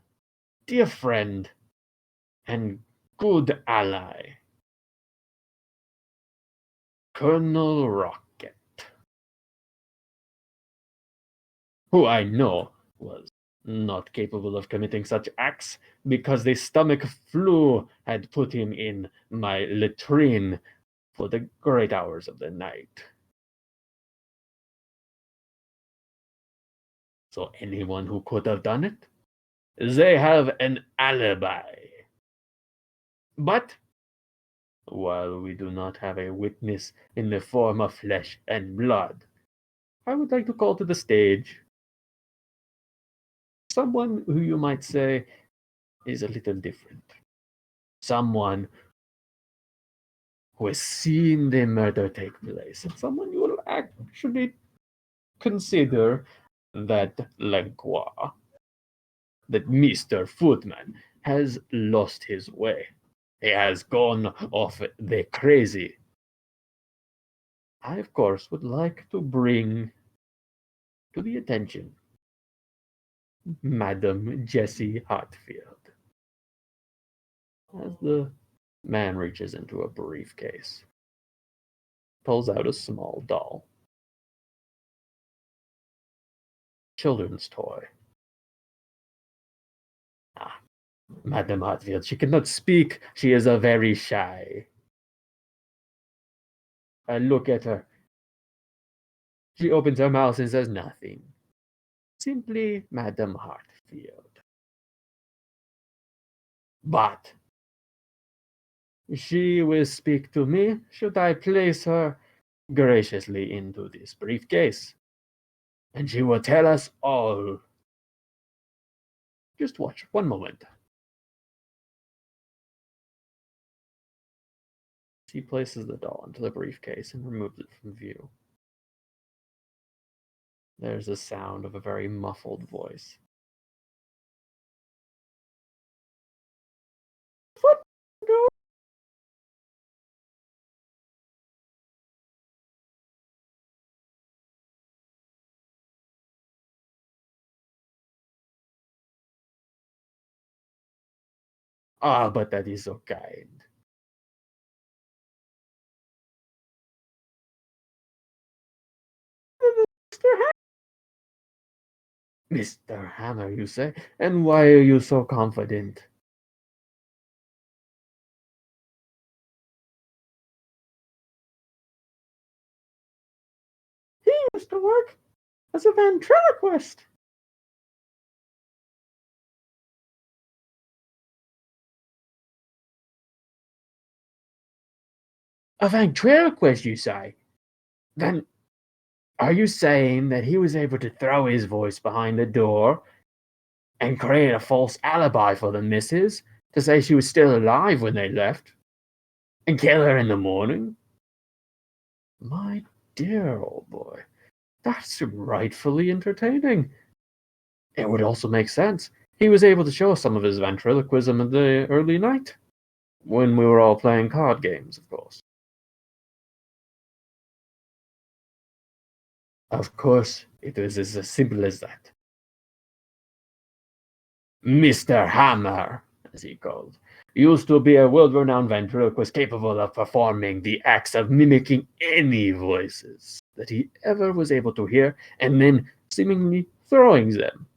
dear friend and good ally, Colonel Rocket, who I know was not capable of committing such acts because the stomach flu had put him in my latrine for the great hours of the night. So anyone who could have done it, they have an alibi. But while we do not have a witness in the form of flesh and blood, I would like to call to the stage someone who you might say is a little different. Someone who has seen the murder take place, and someone you will actually consider that Langlois, that Mr. Footman, has lost his way. He has gone off the crazy. I, of course, would like to bring to the attention Madam Jessie Hartfield. As the man reaches into a briefcase, pulls out a small doll. Children's toy. Ah, Madam Hartfield, she cannot speak. She is a very shy. I look at her. She opens her mouth and says nothing. Simply Madam Hartfield. But she will speak to me should I place her graciously into this briefcase. And she will tell us all. Just watch one moment. She places the doll into the briefcase and removes it from view. There's a sound of a very muffled voice. What? Ah, but that is so kind. Mr. Mr. Hammer, you say? And why are you so confident? He used to work as a ventriloquist. A ventriloquist, you say? Then are you saying that he was able to throw his voice behind the door and create a false alibi for the missus to say she was still alive when they left and kill her in the morning? My dear old boy, that's rightfully entertaining. It would also make sense. He was able to show us some of his ventriloquism in the early night, when we were all playing card games, of course. Of course, it was as simple as that. Mr. Hammer, as he called, used to be a world-renowned ventriloquist capable of performing the acts of mimicking any voices that he ever was able to hear, and then seemingly throwing them.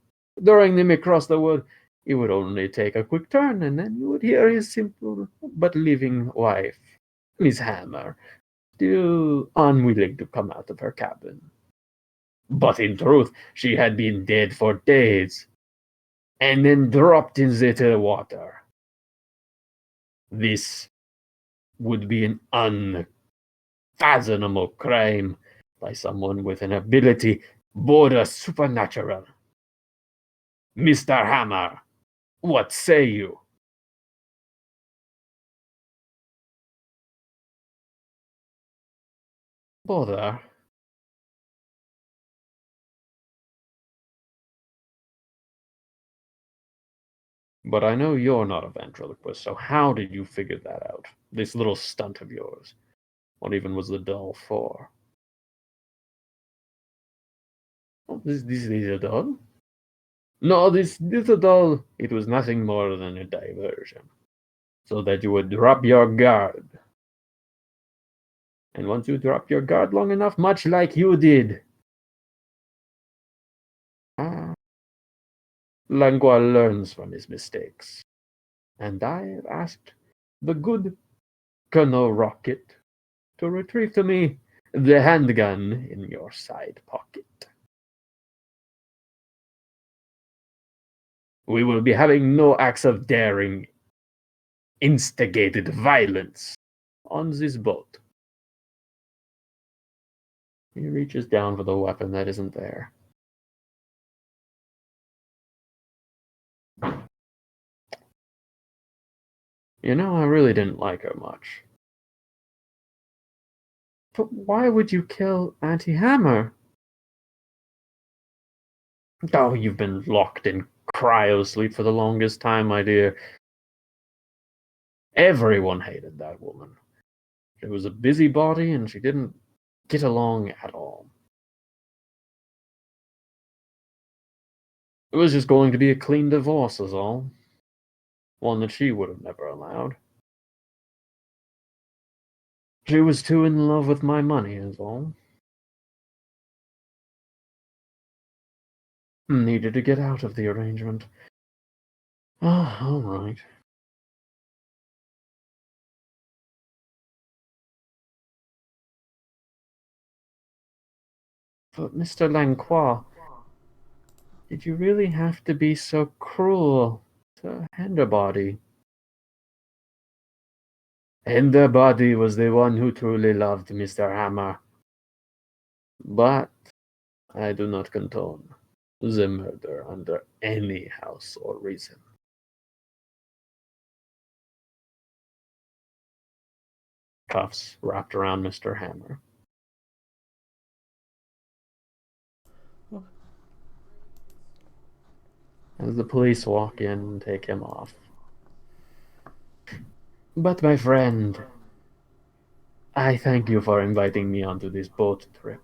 Throwing them across the wood, he would only take a quick turn, and then you would hear his simple but living wife, Miss Hammer, still unwilling to come out of her cabin. But in truth, she had been dead for days, and then dropped into the water. This would be an unfathomable crime by someone with an ability border supernatural. Mr. Hammer, what say you? Bother. But I know you're not a ventriloquist, so how did you figure that out? This little stunt of yours. What even was the doll for? Oh, this little doll? No, this little doll, it was nothing more than a diversion. So that you would drop your guard. And once you drop your guard long enough, much like you did, Langlois learns from his mistakes. And I have asked the good Colonel Rocket to retrieve to me the handgun in your side pocket. We will be having no acts of daring, instigated violence on this boat. He reaches down for the weapon that isn't there. You know, I really didn't like her much. But why would you kill Auntie Hammer? Oh, you've been locked in cryosleep for the longest time, my dear. Everyone hated that woman. She was a busybody and she didn't get along at all. It was just going to be a clean divorce, is all. One that she would have never allowed. She was too in love with my money, is all. Needed to get out of the arrangement. Ah, all right. But Mr. Langlois, did you really have to be so cruel to Henderbody? Henderbody was the one who truly loved Mr. Hammer. But I do not condone the murder under any house or reason. Cuffs wrapped around Mr. Hammer. As the police walk in and take him off. But my friend, I thank you for inviting me onto this boat trip.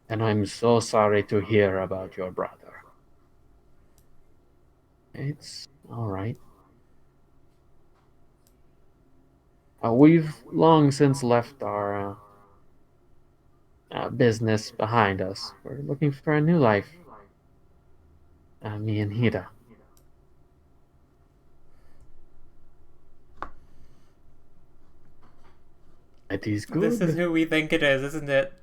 And I'm so sorry to hear about your brother. It's all right. We've long since left our business behind us. We're looking for a new life. Me and Hida. It is good. This is who we think it is, isn't it?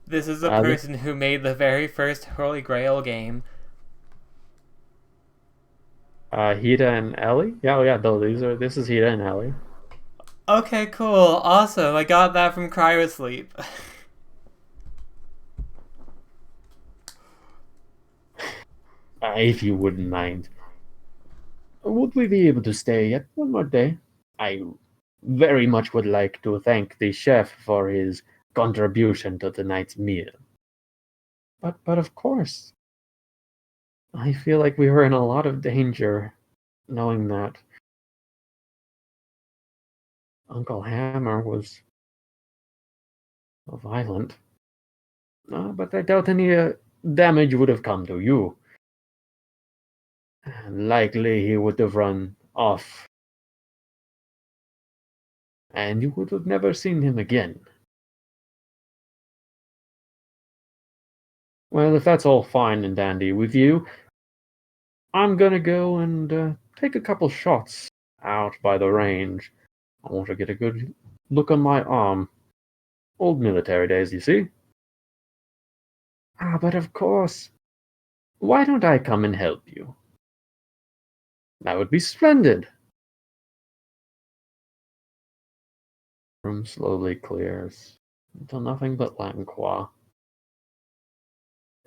This is the person who made the very first Holy Grail game. Hida and Ellie? Yeah, this is Hida and Ellie. Okay, cool. Awesome. I got that from Cryosleep. If you wouldn't mind. Would we be able to stay yet one more day? I very much would like to thank the chef for his contribution to tonight's meal. But of course. I feel like we were in a lot of danger knowing that Uncle Hammer was violent. But I doubt any damage would have come to you. Likely he would have run off. And you would have never seen him again. Well, if that's all fine and dandy with you, I'm gonna go and take a couple shots out by the range. I want to get a good look on my arm. Old military days, you see? But of course. Why don't I come and help you? That would be splendid. Room slowly clears until nothing but Langlois,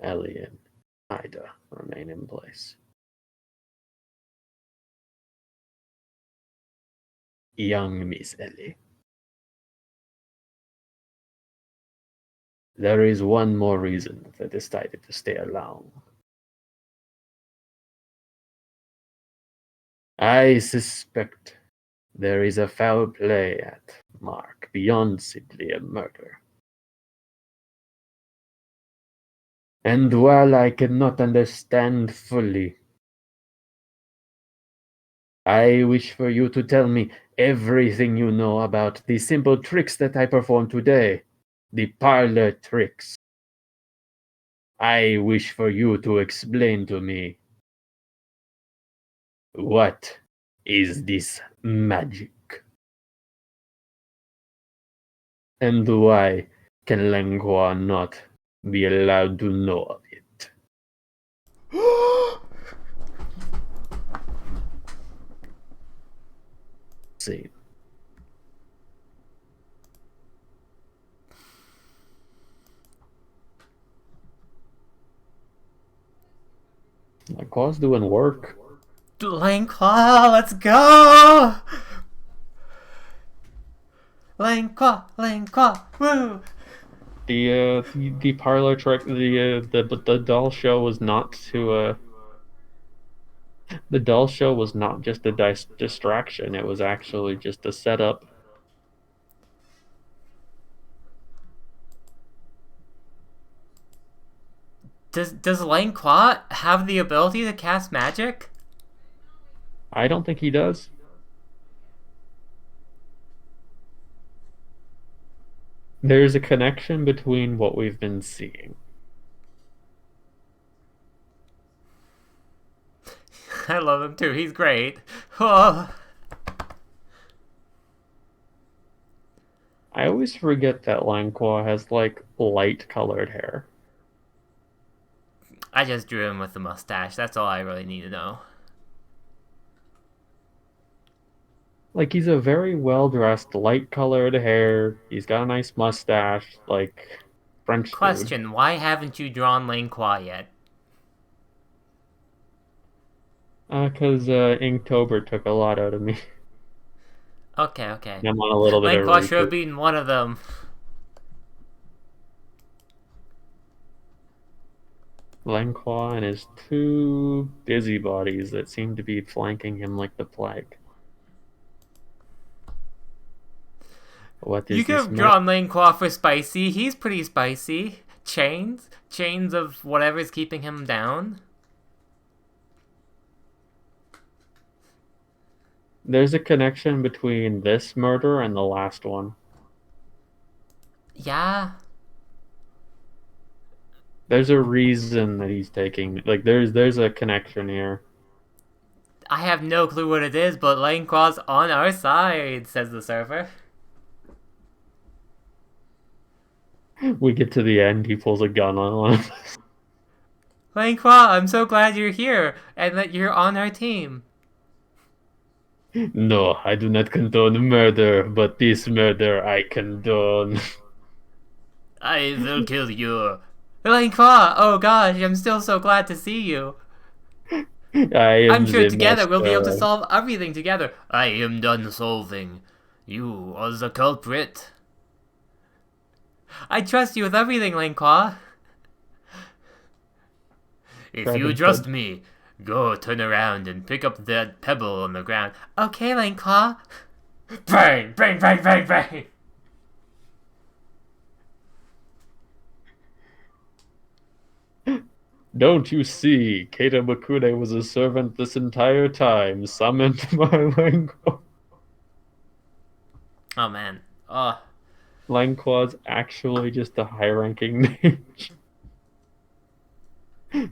Ellie, and Ida remain in place. Young Miss Ellie. There is one more reason I decided to stay along. I suspect there is a foul play at Mark beyond simply a murder. And while I cannot understand fully, I wish for you to tell me everything you know about the simple tricks that I performed today, the parlor tricks. I wish for you to explain to me, what is this magic? And why can Langlois not be allowed to know of it? See. Langlois doing work. Langlois, let's go! Langlois, woo! The parlor trick, the doll show was not to the doll show was not just a distraction. It was actually just a setup. Does Lang Qua have the ability to cast magic? I don't think he does. There's a connection between what we've been seeing. I love him too. He's great. Oh, I always forget that Langqua has like light colored hair. I just drew him with the mustache. That's all I really need to know. Like he's a very well dressed, light colored hair. He's got a nice mustache, like French dude. Question: why haven't you drawn Lang Qua yet? Because Inktober took a lot out of me. Okay, okay. I'm on a little bit Lang of a Qua should have reboot. been one of them. Langqua and his two busybodies that seem to be flanking him like the plague. What You is could this have drawn Lang Qua for spicy. He's pretty spicy. Chains of whatever's keeping him down. There's a connection between this murder and the last one. Yeah. There's a reason that he's taking like there's a connection here. I have no clue what it is, but Lang Qua's on our side, says the server. We get to the end, he pulls a gun on one of us. Lang Qua, I'm so glad you're here and that you're on our team. No, I do not condone murder, but this murder I condone. I will kill you. Lang Qua, oh gosh, I'm still so glad to see you. I am I'm sure the together we'll be able to master. solve everything together. I am done solving. You are the culprit. I trust you with everything, Lang Qua. If you trust me, go turn around and pick up that pebble on the ground. Okay, Lang Qua. Bang, bang, bang, bang, bang. Don't you see? Keita Makune was a servant this entire time, summoned by Langqua. Oh man. Oh. Langqua's actually just a high-ranking mage.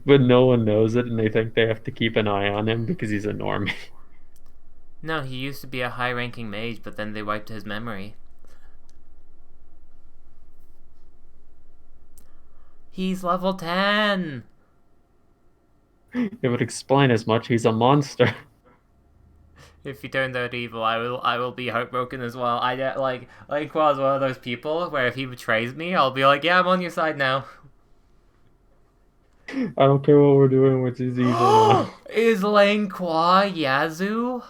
But no one knows it, and they think they have to keep an eye on him because he's a normie. No, he used to be a high-ranking mage, but then they wiped his memory. He's level 10! It would explain as much. He's a monster. If he turns out evil, I will be heartbroken as well. I like Qua's one of those people where if he betrays me, I'll be like, yeah, I'm on your side now. I don't care what we're doing with his evil now. Is Lang Qua Yazoo?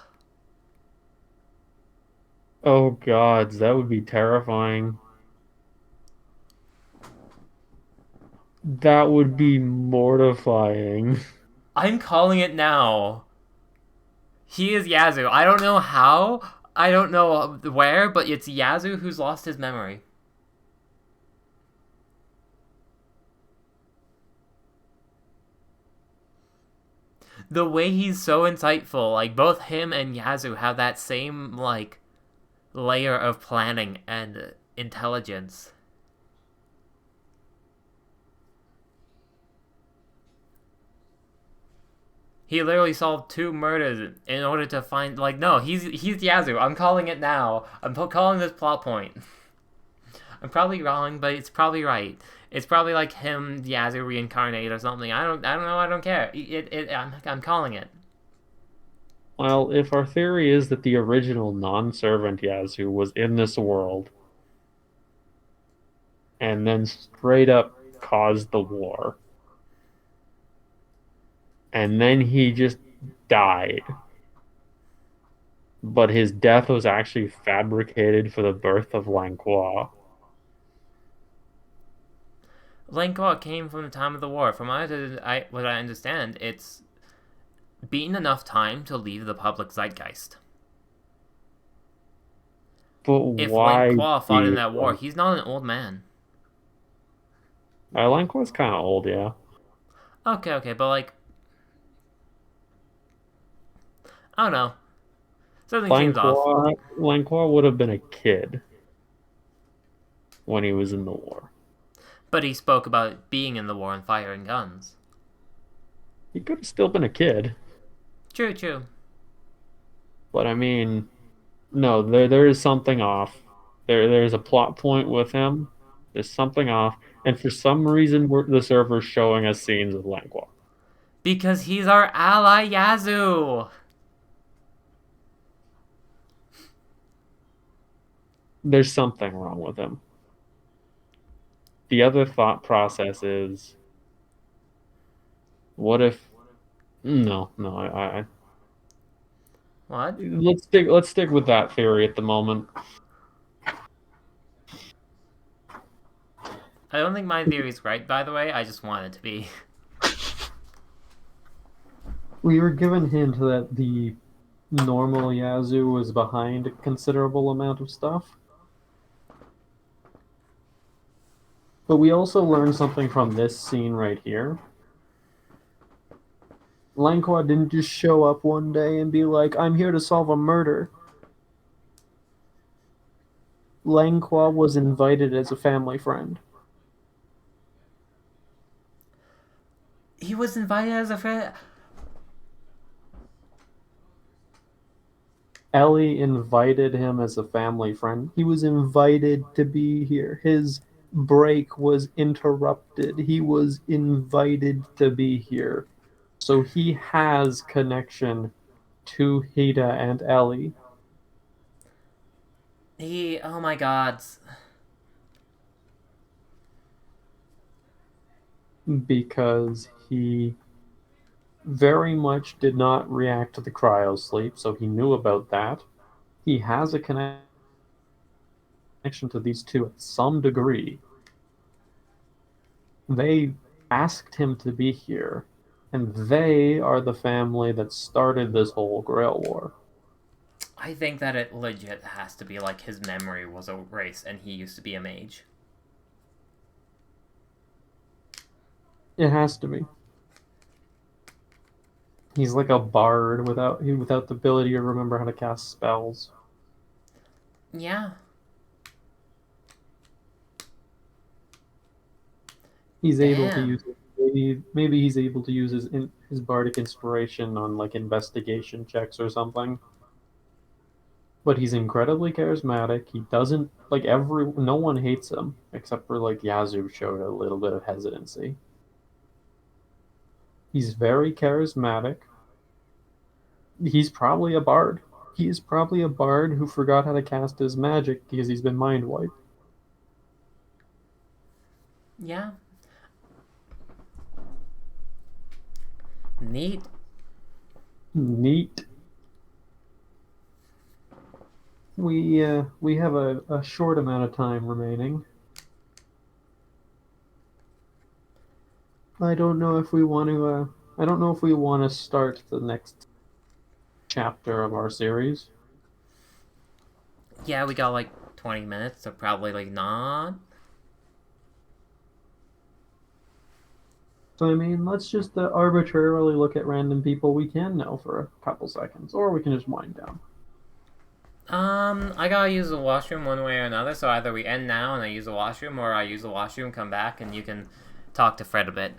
Oh gods, that would be terrifying. That would be mortifying. I'm calling it now. He is Yazoo. I don't know how, I don't know where, but it's Yazoo who's lost his memory. The way he's so insightful, like both him and Yazoo have that same like layer of planning and intelligence. He literally solved 2 murders in order to find like no, he's Yazoo. I'm calling it now. I'm calling this plot point. I'm probably wrong, but it's probably right. It's probably like him, Yazoo reincarnate or something. I don't know. I don't care. I'm calling it. Well, if our theory is that the original non-servant Yazoo was in this world and then straight up caused the war, and then he just died, but his death was actually fabricated for the birth of Langqua, Langkor came from the time of the war. From what I understand, it's been enough time to leave the public zeitgeist. But If why Langkor fought in be that war, he's not an old man. Lancor's kind of old, yeah. Okay, but like, I don't know. Something seems off. Lancor would have been a kid when he was in the war. But he spoke about being in the war and firing guns. He could have still been a kid, True. but I mean, no, there is something off. There's a plot point with him. There's something off, and for some reason, the server's showing us scenes of Lancor. Because he's our ally, Yazoo! There's something wrong with him. The other thought process is, what if? No, What? let's stick with that theory at the moment. I don't think my theory's right, by the way. I just want it to be. We were given hint that the normal Yazoo was behind a considerable amount of stuff. But we also learned something from this scene right here. Langqua didn't just show up one day and be like, I'm here to solve a murder. Langqua was invited as a family friend. He was invited as a friend. Ellie invited him as a family friend. He was invited to be here. His break was interrupted. He was invited to be here. So he has connection to Hida and Ellie. Oh my god. Because he very much did not react to the cryo sleep, so he knew about that. He has a connection to these two at some degree. They asked him to be here, and they are the family that started this whole Grail War. I think that it legit has to be like his memory was erased and he used to be a mage. It has to be. He's like a bard without the ability to remember how to cast spells. Yeah. He's able to Damn. use maybe he's able to use his bardic inspiration on like investigation checks or something. But he's incredibly charismatic. He doesn't like no one hates him except for like Yazoo showed a little bit of hesitancy. He's very charismatic. He's probably a bard. He is probably a bard who forgot how to cast his magic because he's been mind wiped. Yeah. Neat. Neat. We have a short amount of time remaining. I don't know if we want to. I don't know if we want to start the next chapter of our series. Yeah, we got like 20 minutes, so probably like not. So I mean, let's just arbitrarily look at random people we can know for a couple seconds, or we can just wind down. I gotta use the washroom one way or another, so either we end now and I use the washroom, or I use the washroom, come back, and you can talk to Fred a bit.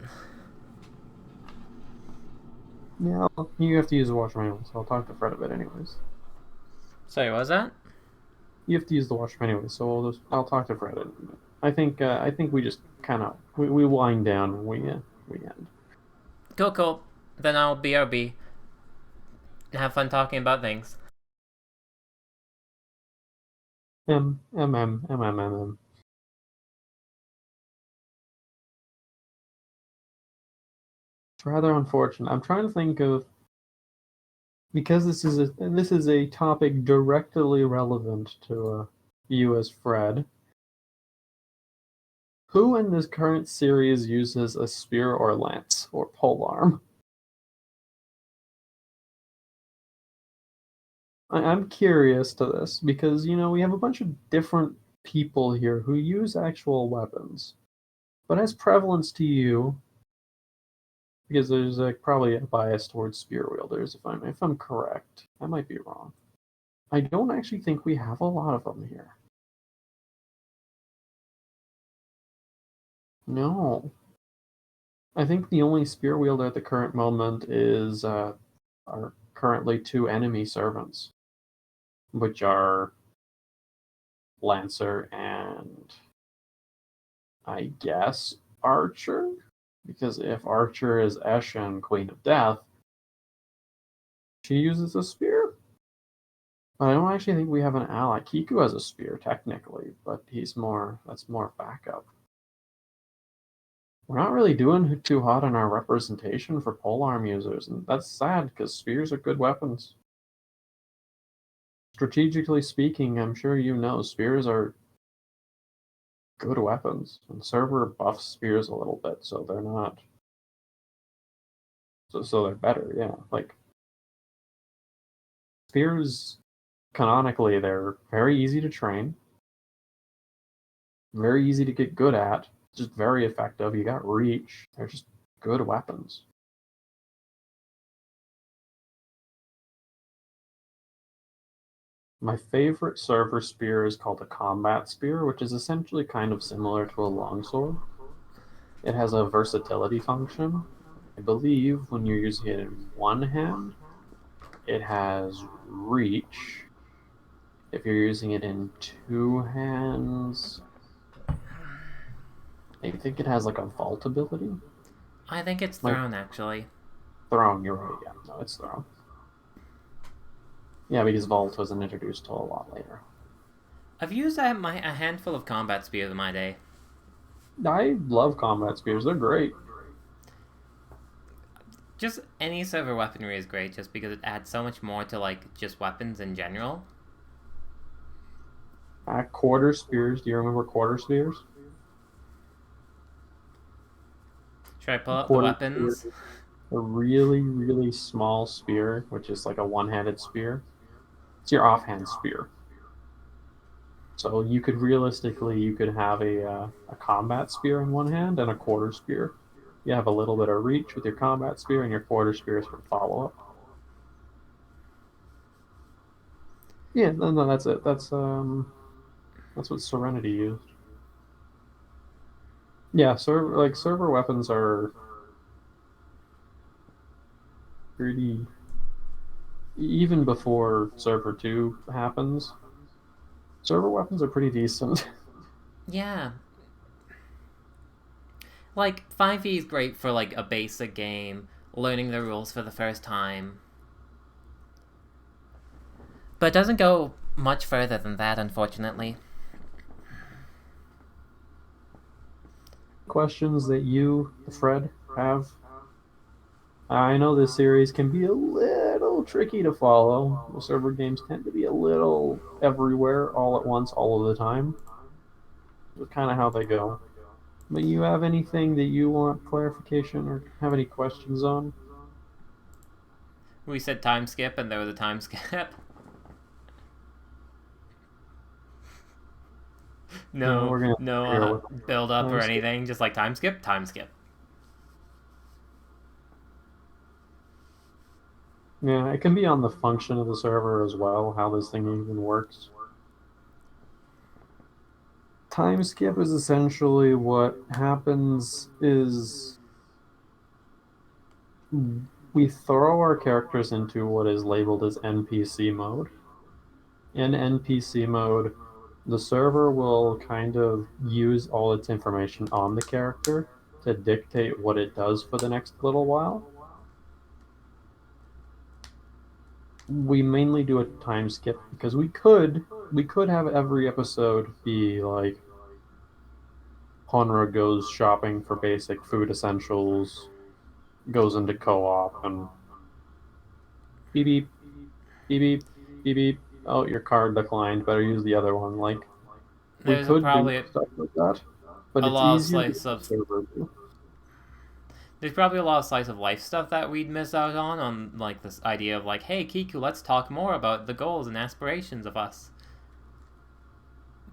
Yeah, you have to use the washroom anyway, so I'll talk to Fred a bit anyways. Sorry, what was that? You have to use the washroom anyway, so I'll talk to Fred. I think we just kind of we wind down and we end. Cool. Then I'll BRB. Have fun talking about things. M. It's rather unfortunate. I'm trying to think of because this is a topic directly relevant to you as Fred. Who in this current series uses a spear or lance or polearm? I'm curious to this because, we have a bunch of different people here who use actual weapons. But as prevalence to you, because there's probably a bias towards spear wielders, if I'm correct. I might be wrong. I don't actually think we have a lot of them here. No. I think the only spear wielder at the current moment is our currently two enemy servants, which are Lancer and I guess Archer. Because if Archer is Eshin, Queen of Death, she uses a spear. But I don't actually think we have an ally. Kiku has a spear technically, but that's more backup. We're not really doing too hot on our representation for polearm users, and that's sad because spears are good weapons. Strategically speaking, I'm sure you know spears are good weapons, and server buffs spears a little bit, so they're not. So they're better, yeah. Like spears, canonically, they're very easy to train, very easy to get good at, just very effective. You got reach. They're just good weapons. My favorite server spear is called a combat spear, which is essentially kind of similar to a longsword. It has a versatility function. I believe when you're using it in one hand, it has reach. If you're using it in two hands, I think it has like a vault ability. I think it's Like thrown, actually. thrown, you're right. Yeah, no, it's thrown. Yeah, because vault wasn't introduced till a lot later. I've used a handful of combat spears in my day. I love combat spears. They're great. Just any server weaponry is great just because it adds so much more to, like, just weapons in general. Quarter spears. Do you remember quarter spears? Should I pull up the Quarter spear, weapons? a really, really small spear, which is like a one-handed spear. It's your offhand spear. So you could have a combat spear in one hand and a quarter spear. You have a little bit of reach with your combat spear, and your quarter spear is for follow up. Yeah, no, that's it. That's what Serenity used. Yeah, server weapons are pretty. Even before server two happens, server weapons are pretty decent. Yeah. Like, 5e is great for, like, a basic game, learning the rules for the first time. But it doesn't go much further than that, unfortunately. Questions that you, Fred, have? I know this series can be a little tricky to follow. The server games tend to be a little everywhere, all at once, all of the time. That's kind of how they go. But you have anything that you want clarification or have any questions on? We said time skip and there was a time skip. Yeah, no, we're gonna no figure out build up or what anything. Just like time skip, time skip. Yeah, it can be on the function of the server as well, how this thing even works. Time skip is essentially what happens is we throw our characters into what is labeled as NPC mode. In NPC mode, the server will kind of use all its information on the character to dictate what it does for the next little while. We mainly do a time skip because we could have every episode be like Honra goes shopping for basic food essentials, goes into co-op, and beep beep beep beep beep beep. Oh, your card declined. Better use the other one. Like we There's could do probably stuff like that, but a it's lot of easier to slice get the of server to. there's probably a lot of slice of life stuff that we'd miss out on like this idea of like, hey Kiku, let's talk more about the goals and aspirations of us.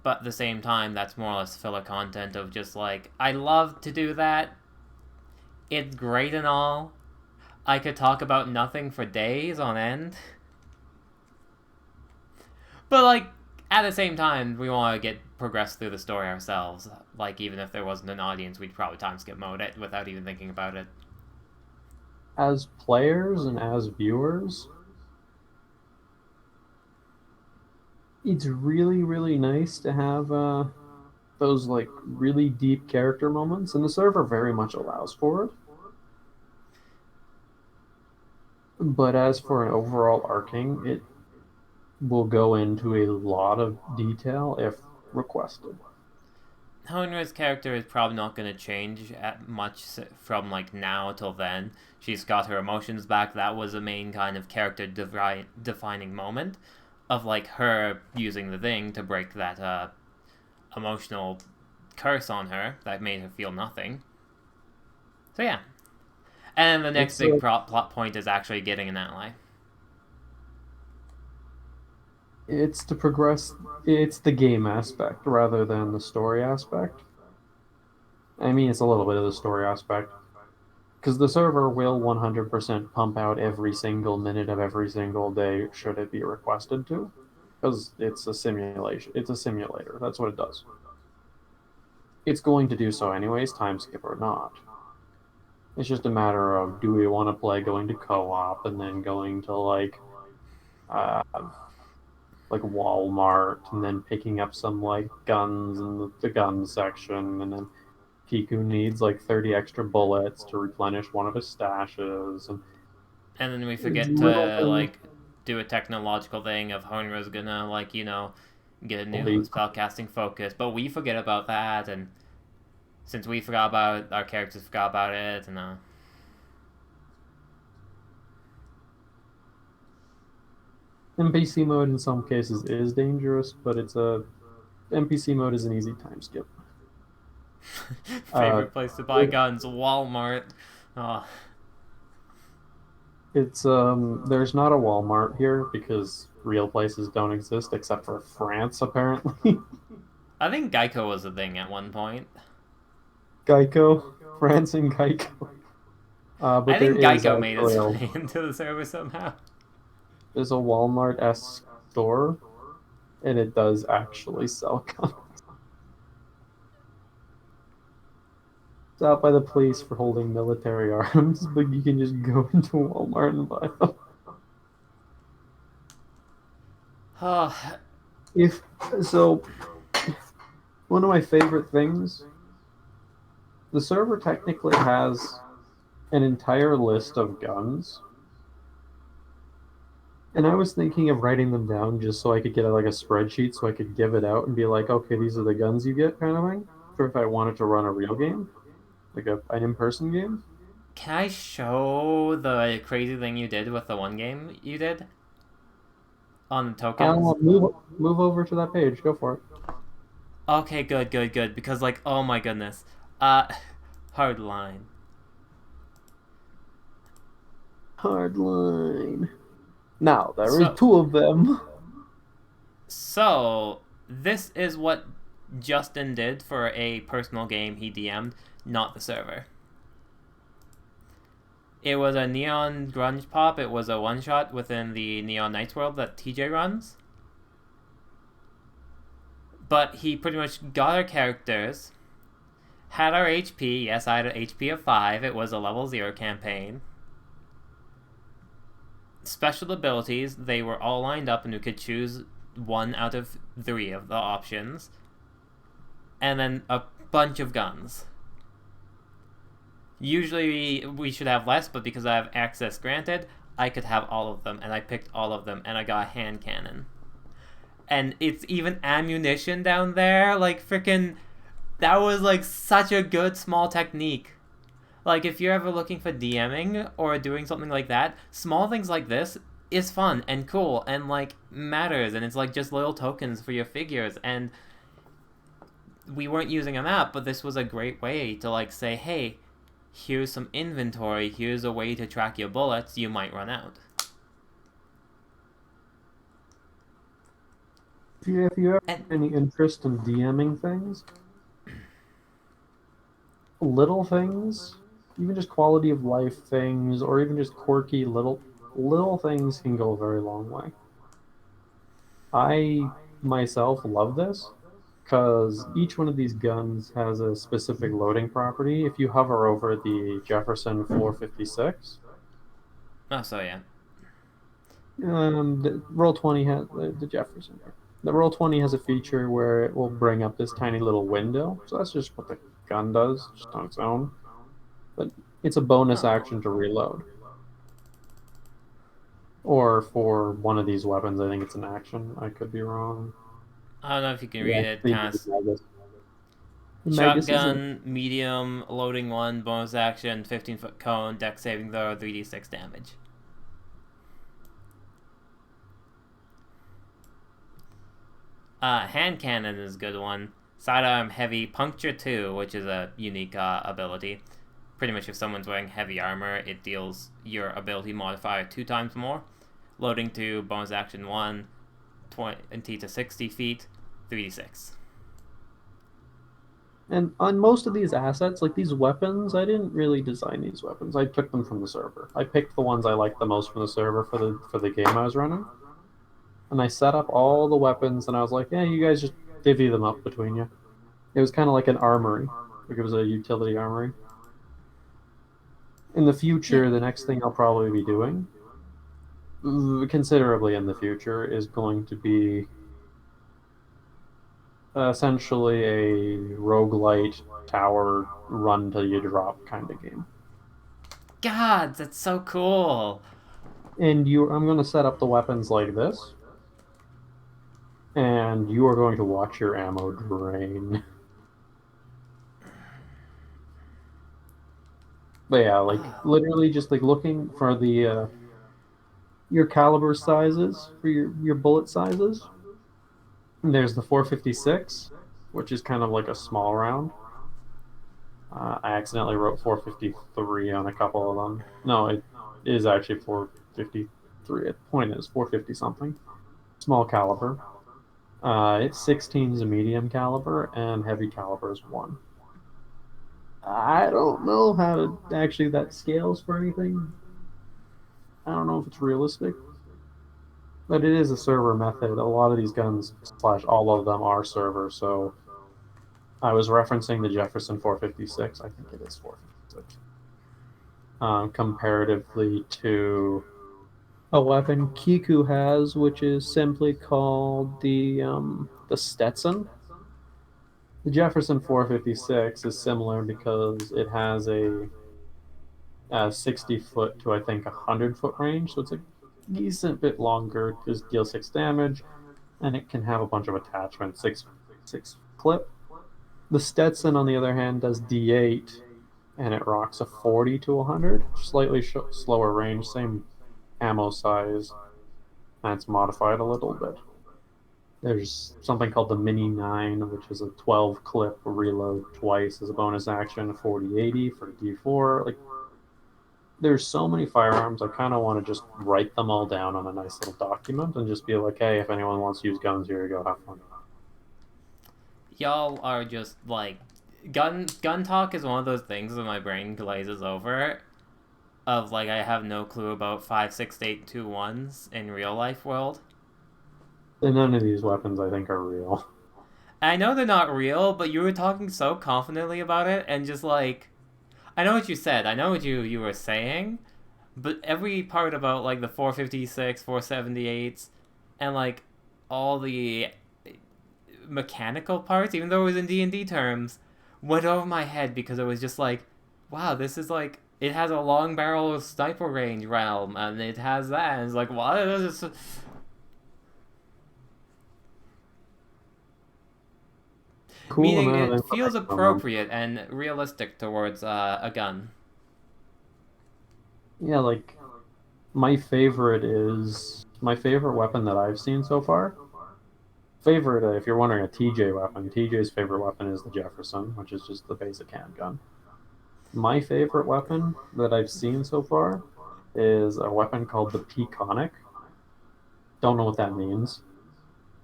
But at the same time, that's more or less filler content of just like, I love to do that. It's great and all. I could talk about nothing for days on end. But like, at the same time, we want to get progress through the story ourselves. Like, even if there wasn't an audience, we'd probably time skip mode it without even thinking about it. As players and as viewers, it's really, really nice to have those like really deep character moments, and the server very much allows for it. But as for an overall arcing, it will go into a lot of detail if requested. Honra's character is probably not going to change at much from like now till then. She's got her emotions back. That was a main kind of character defining moment of like her using the thing to break that emotional curse on her that made her feel nothing. So yeah. And the next big plot point is actually getting an ally. It's to progress, it's the game aspect rather than the story aspect. I mean, it's a little bit of the story aspect. Because the server will 100% pump out every single minute of every single day should it be requested to. Because it's a simulation. It's a simulator. That's what it does. It's going to do so anyways, time skip or not. It's just a matter of, do we want to play going to co-op and then going to like Walmart and then picking up some like guns in the gun section, and then Kiku needs like 30 extra bullets to replenish one of his stashes, and then we forget to like do a technological thing of Honra's gonna like, you know, get a new spellcasting focus, but we forget about that, and since we forgot about it, our characters forgot about it, and NPC mode in some cases is dangerous, but NPC mode is an easy time skip. Favorite place to buy guns, Walmart. Oh. It's there's not a Walmart here because real places don't exist except for France apparently. I think Geico was a thing at one point. Geico, France and Geico. But I think Geico made its way into the server somehow. There's a Walmart-esque store, and it does actually sell guns. It's out by the police for holding military arms, but you can just go into Walmart and buy them. One of my favorite things, the server technically has an entire list of guns, and I was thinking of writing them down just so I could get like a spreadsheet so I could give it out and be like, okay, these are the guns you get, kind of thing, for if I wanted to run a real game, like an in-person game. Can I show the crazy thing you did with the one game you did on the tokens? Move over to that page. Go for it. Okay, good. Because like, oh my goodness, Hardline. Now there are two of them. So this is what Justin did for a personal game he DM'd, not the server. It was a Neon Grunge Pop. It was a one-shot within the Neon Knights world that TJ runs. But he pretty much got our characters, had our HP. Yes, I had an HP of 5. It was a level 0 campaign. Special abilities, they were all lined up and we could choose 1 out of 3 of the options. And then a bunch of guns. Usually we should have less, but because I have access granted, I could have all of them, and I picked all of them, and I got a hand cannon. And it's even ammunition down there, like freaking, that was like such a good small technique. Like if you're ever looking for DMing or doing something like that, small things like this is fun and cool and like matters, and it's like just little tokens for your figures, and we weren't using a map, but this was a great way to like say, hey, here's some inventory, here's a way to track your bullets, you might run out. If you have And any interest in DMing things, little things, even just quality of life things, or even just quirky little things can go a very long way. I myself love this because each one of these guns has a specific loading property. If you hover over the Jefferson 456, oh, so yeah. the Roll 20 has the Jefferson. The Roll 20 has a feature where it will bring up this tiny little window. So that's just what the gun does, just on its own. But it's a bonus Oh. action to reload. Or for one of these weapons, I think it's an action. I could be wrong. I don't know if you can Yeah, read I it. think Kind of The Magus is an shotgun, medium, loading one, bonus action, 15-foot cone, deck saving throw, 3d6 damage. Hand cannon is a good one. Sidearm heavy, puncture 2, which is a unique ability. Pretty much if someone's wearing heavy armor, it deals your ability modifier 2 times more. Loading 2, bonus action 1, 20 to 60 feet, 3d6. And on most of these assets, like these weapons, I didn't really design these weapons. I took them from the server. I picked the ones I liked the most from the server for the game I was running. And I set up all the weapons and I was like, yeah, you guys just divvy them up between you. It was kind of like an armory. Like it was a utility armory. In the Yeah. future, the next thing I'll probably be doing, considerably in the future, is going to be essentially a roguelite tower run till you drop kind of game. God, that's so cool. And I'm going to set up the weapons like this, and you are going to watch your ammo drain. But yeah, like literally just like looking for the your caliber sizes for your bullet sizes. And there's the 456, which is kind of like a small round. I accidentally wrote 453 on a couple of them. No, it is actually 453. The point is 450 something. Small caliber. It's 16 is a medium caliber, and heavy caliber is 1. I don't know how to actually that scales for anything. I don't know if it's realistic, but it is a server method. A lot of these guns, slash all of them, are server. So I was referencing the Jefferson 456. I think it is 456. Comparatively to a weapon Kiku has, which is simply called the Stetson. The Jefferson 456 is similar because it has a 60 foot to I think 100-foot range, so it's a decent bit longer. Just deal 6 damage, and it can have a bunch of attachments. Six clip. The Stetson, on the other hand, does D8, and it rocks a 40 to 100, slightly slower range, same ammo size, and it's modified a little bit. There's something called the Mini 9, which is a 12 clip reload twice as a bonus action, 40-80 for D4. Like, there's so many firearms, I kind of want to just write them all down on a nice little document and just be like, hey, if anyone wants to use guns, here you go, have fun. Y'all are just like gun talk is one of those things that my brain glazes over. Of like I have no clue about 5.6.8.2.1s in real life world. And none of these weapons, I think, are real. I know they're not real, but you were talking so confidently about it, and just like I know what you said, I know what you were saying, but every part about like the 456, 478s, and like all the mechanical parts, even though it was in D&D terms, went over my head because it was just like, wow, this is like it has a long barrel sniper range realm, and it has that, and it's like, what? Cool Meaning amount of it feels information on them. appropriate and realistic towards a gun. Yeah, like my favorite weapon that I've seen so far favorite, if you're wondering a TJ weapon, TJ's favorite weapon is the Jefferson, which is just the basic handgun. My favorite weapon that I've seen so far is a weapon called the Peconic. Don't know what that means.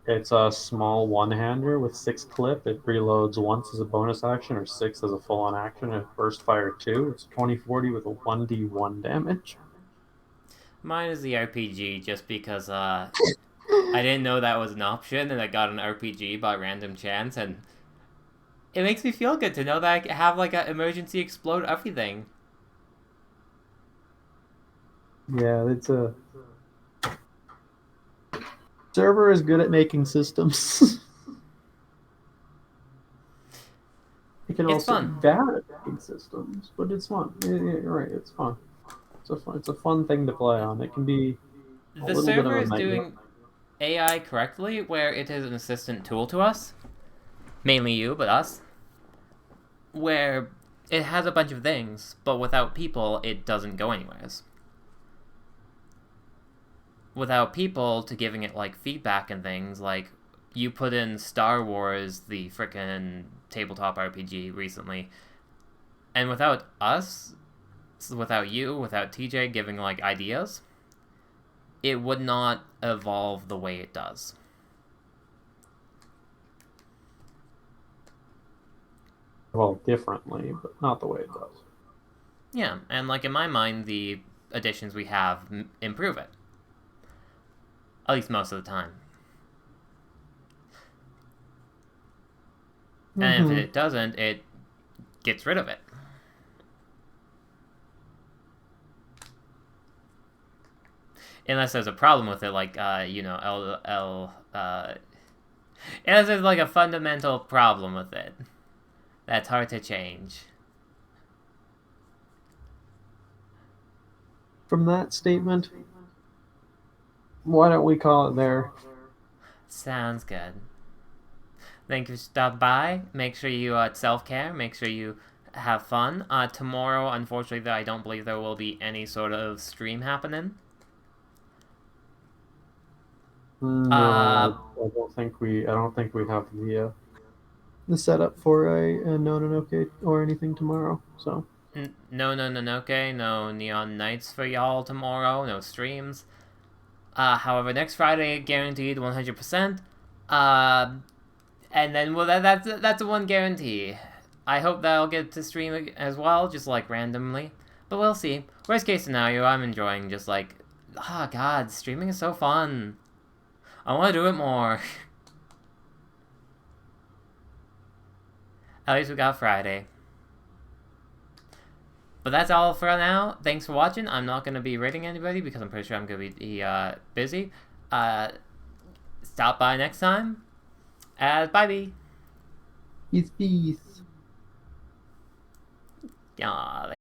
It's a small one-hander with 6 clip. It reloads once as a bonus action or 6 as a full-on action. It burst fire 2. It's 2040 with a 1d1 damage. Mine is the RPG, just because I didn't know that was an option, and I got an RPG by random chance, and it makes me feel good to know that I have like an emergency explode everything. Yeah, it's a server is good at making systems. It can It's also fun. be bad at making systems, but it's fun. Yeah, you're right. It's fun. It's a fun thing to play on. It can be a The little bit of server a is nightmare. doing AI correctly, where it is an assistant tool to us, mainly you, but us, where it has a bunch of things, but without people, it doesn't go anywheres. Without people to giving it like feedback and things, like you put in Star Wars, the frickin' tabletop RPG recently, and without us, without you, without TJ giving like ideas, it would not evolve the way it does. Well, differently, but not the way it does. Yeah, and like in my mind, the additions we have improve it. At least most of the time. And if it doesn't, it gets rid of it. Unless there's a problem with it, like, unless there's like a fundamental problem with it that's hard to change. From that statement, why don't we call it there? Sounds good. Thank you for stopping by. Make sure you self-care. Make sure you have fun. Tomorrow, unfortunately, I don't believe there will be any sort of stream happening. No, I don't think we. I don't think we have the setup for a okay or anything tomorrow. So No, okay. No Neon Nights for y'all tomorrow. No streams. However, next Friday, guaranteed 100%. And then, well, that's a one guarantee. I hope that I'll get to stream as well, just like randomly. But we'll see. Worst case scenario, I'm enjoying just like, oh god, streaming is so fun. I want to do it more. At least we got Friday. But that's all for now. Thanks for watching. I'm not going to be rating anybody because I'm pretty sure I'm going to be busy. Stop by next time. Bye-bye. peace. Yeah.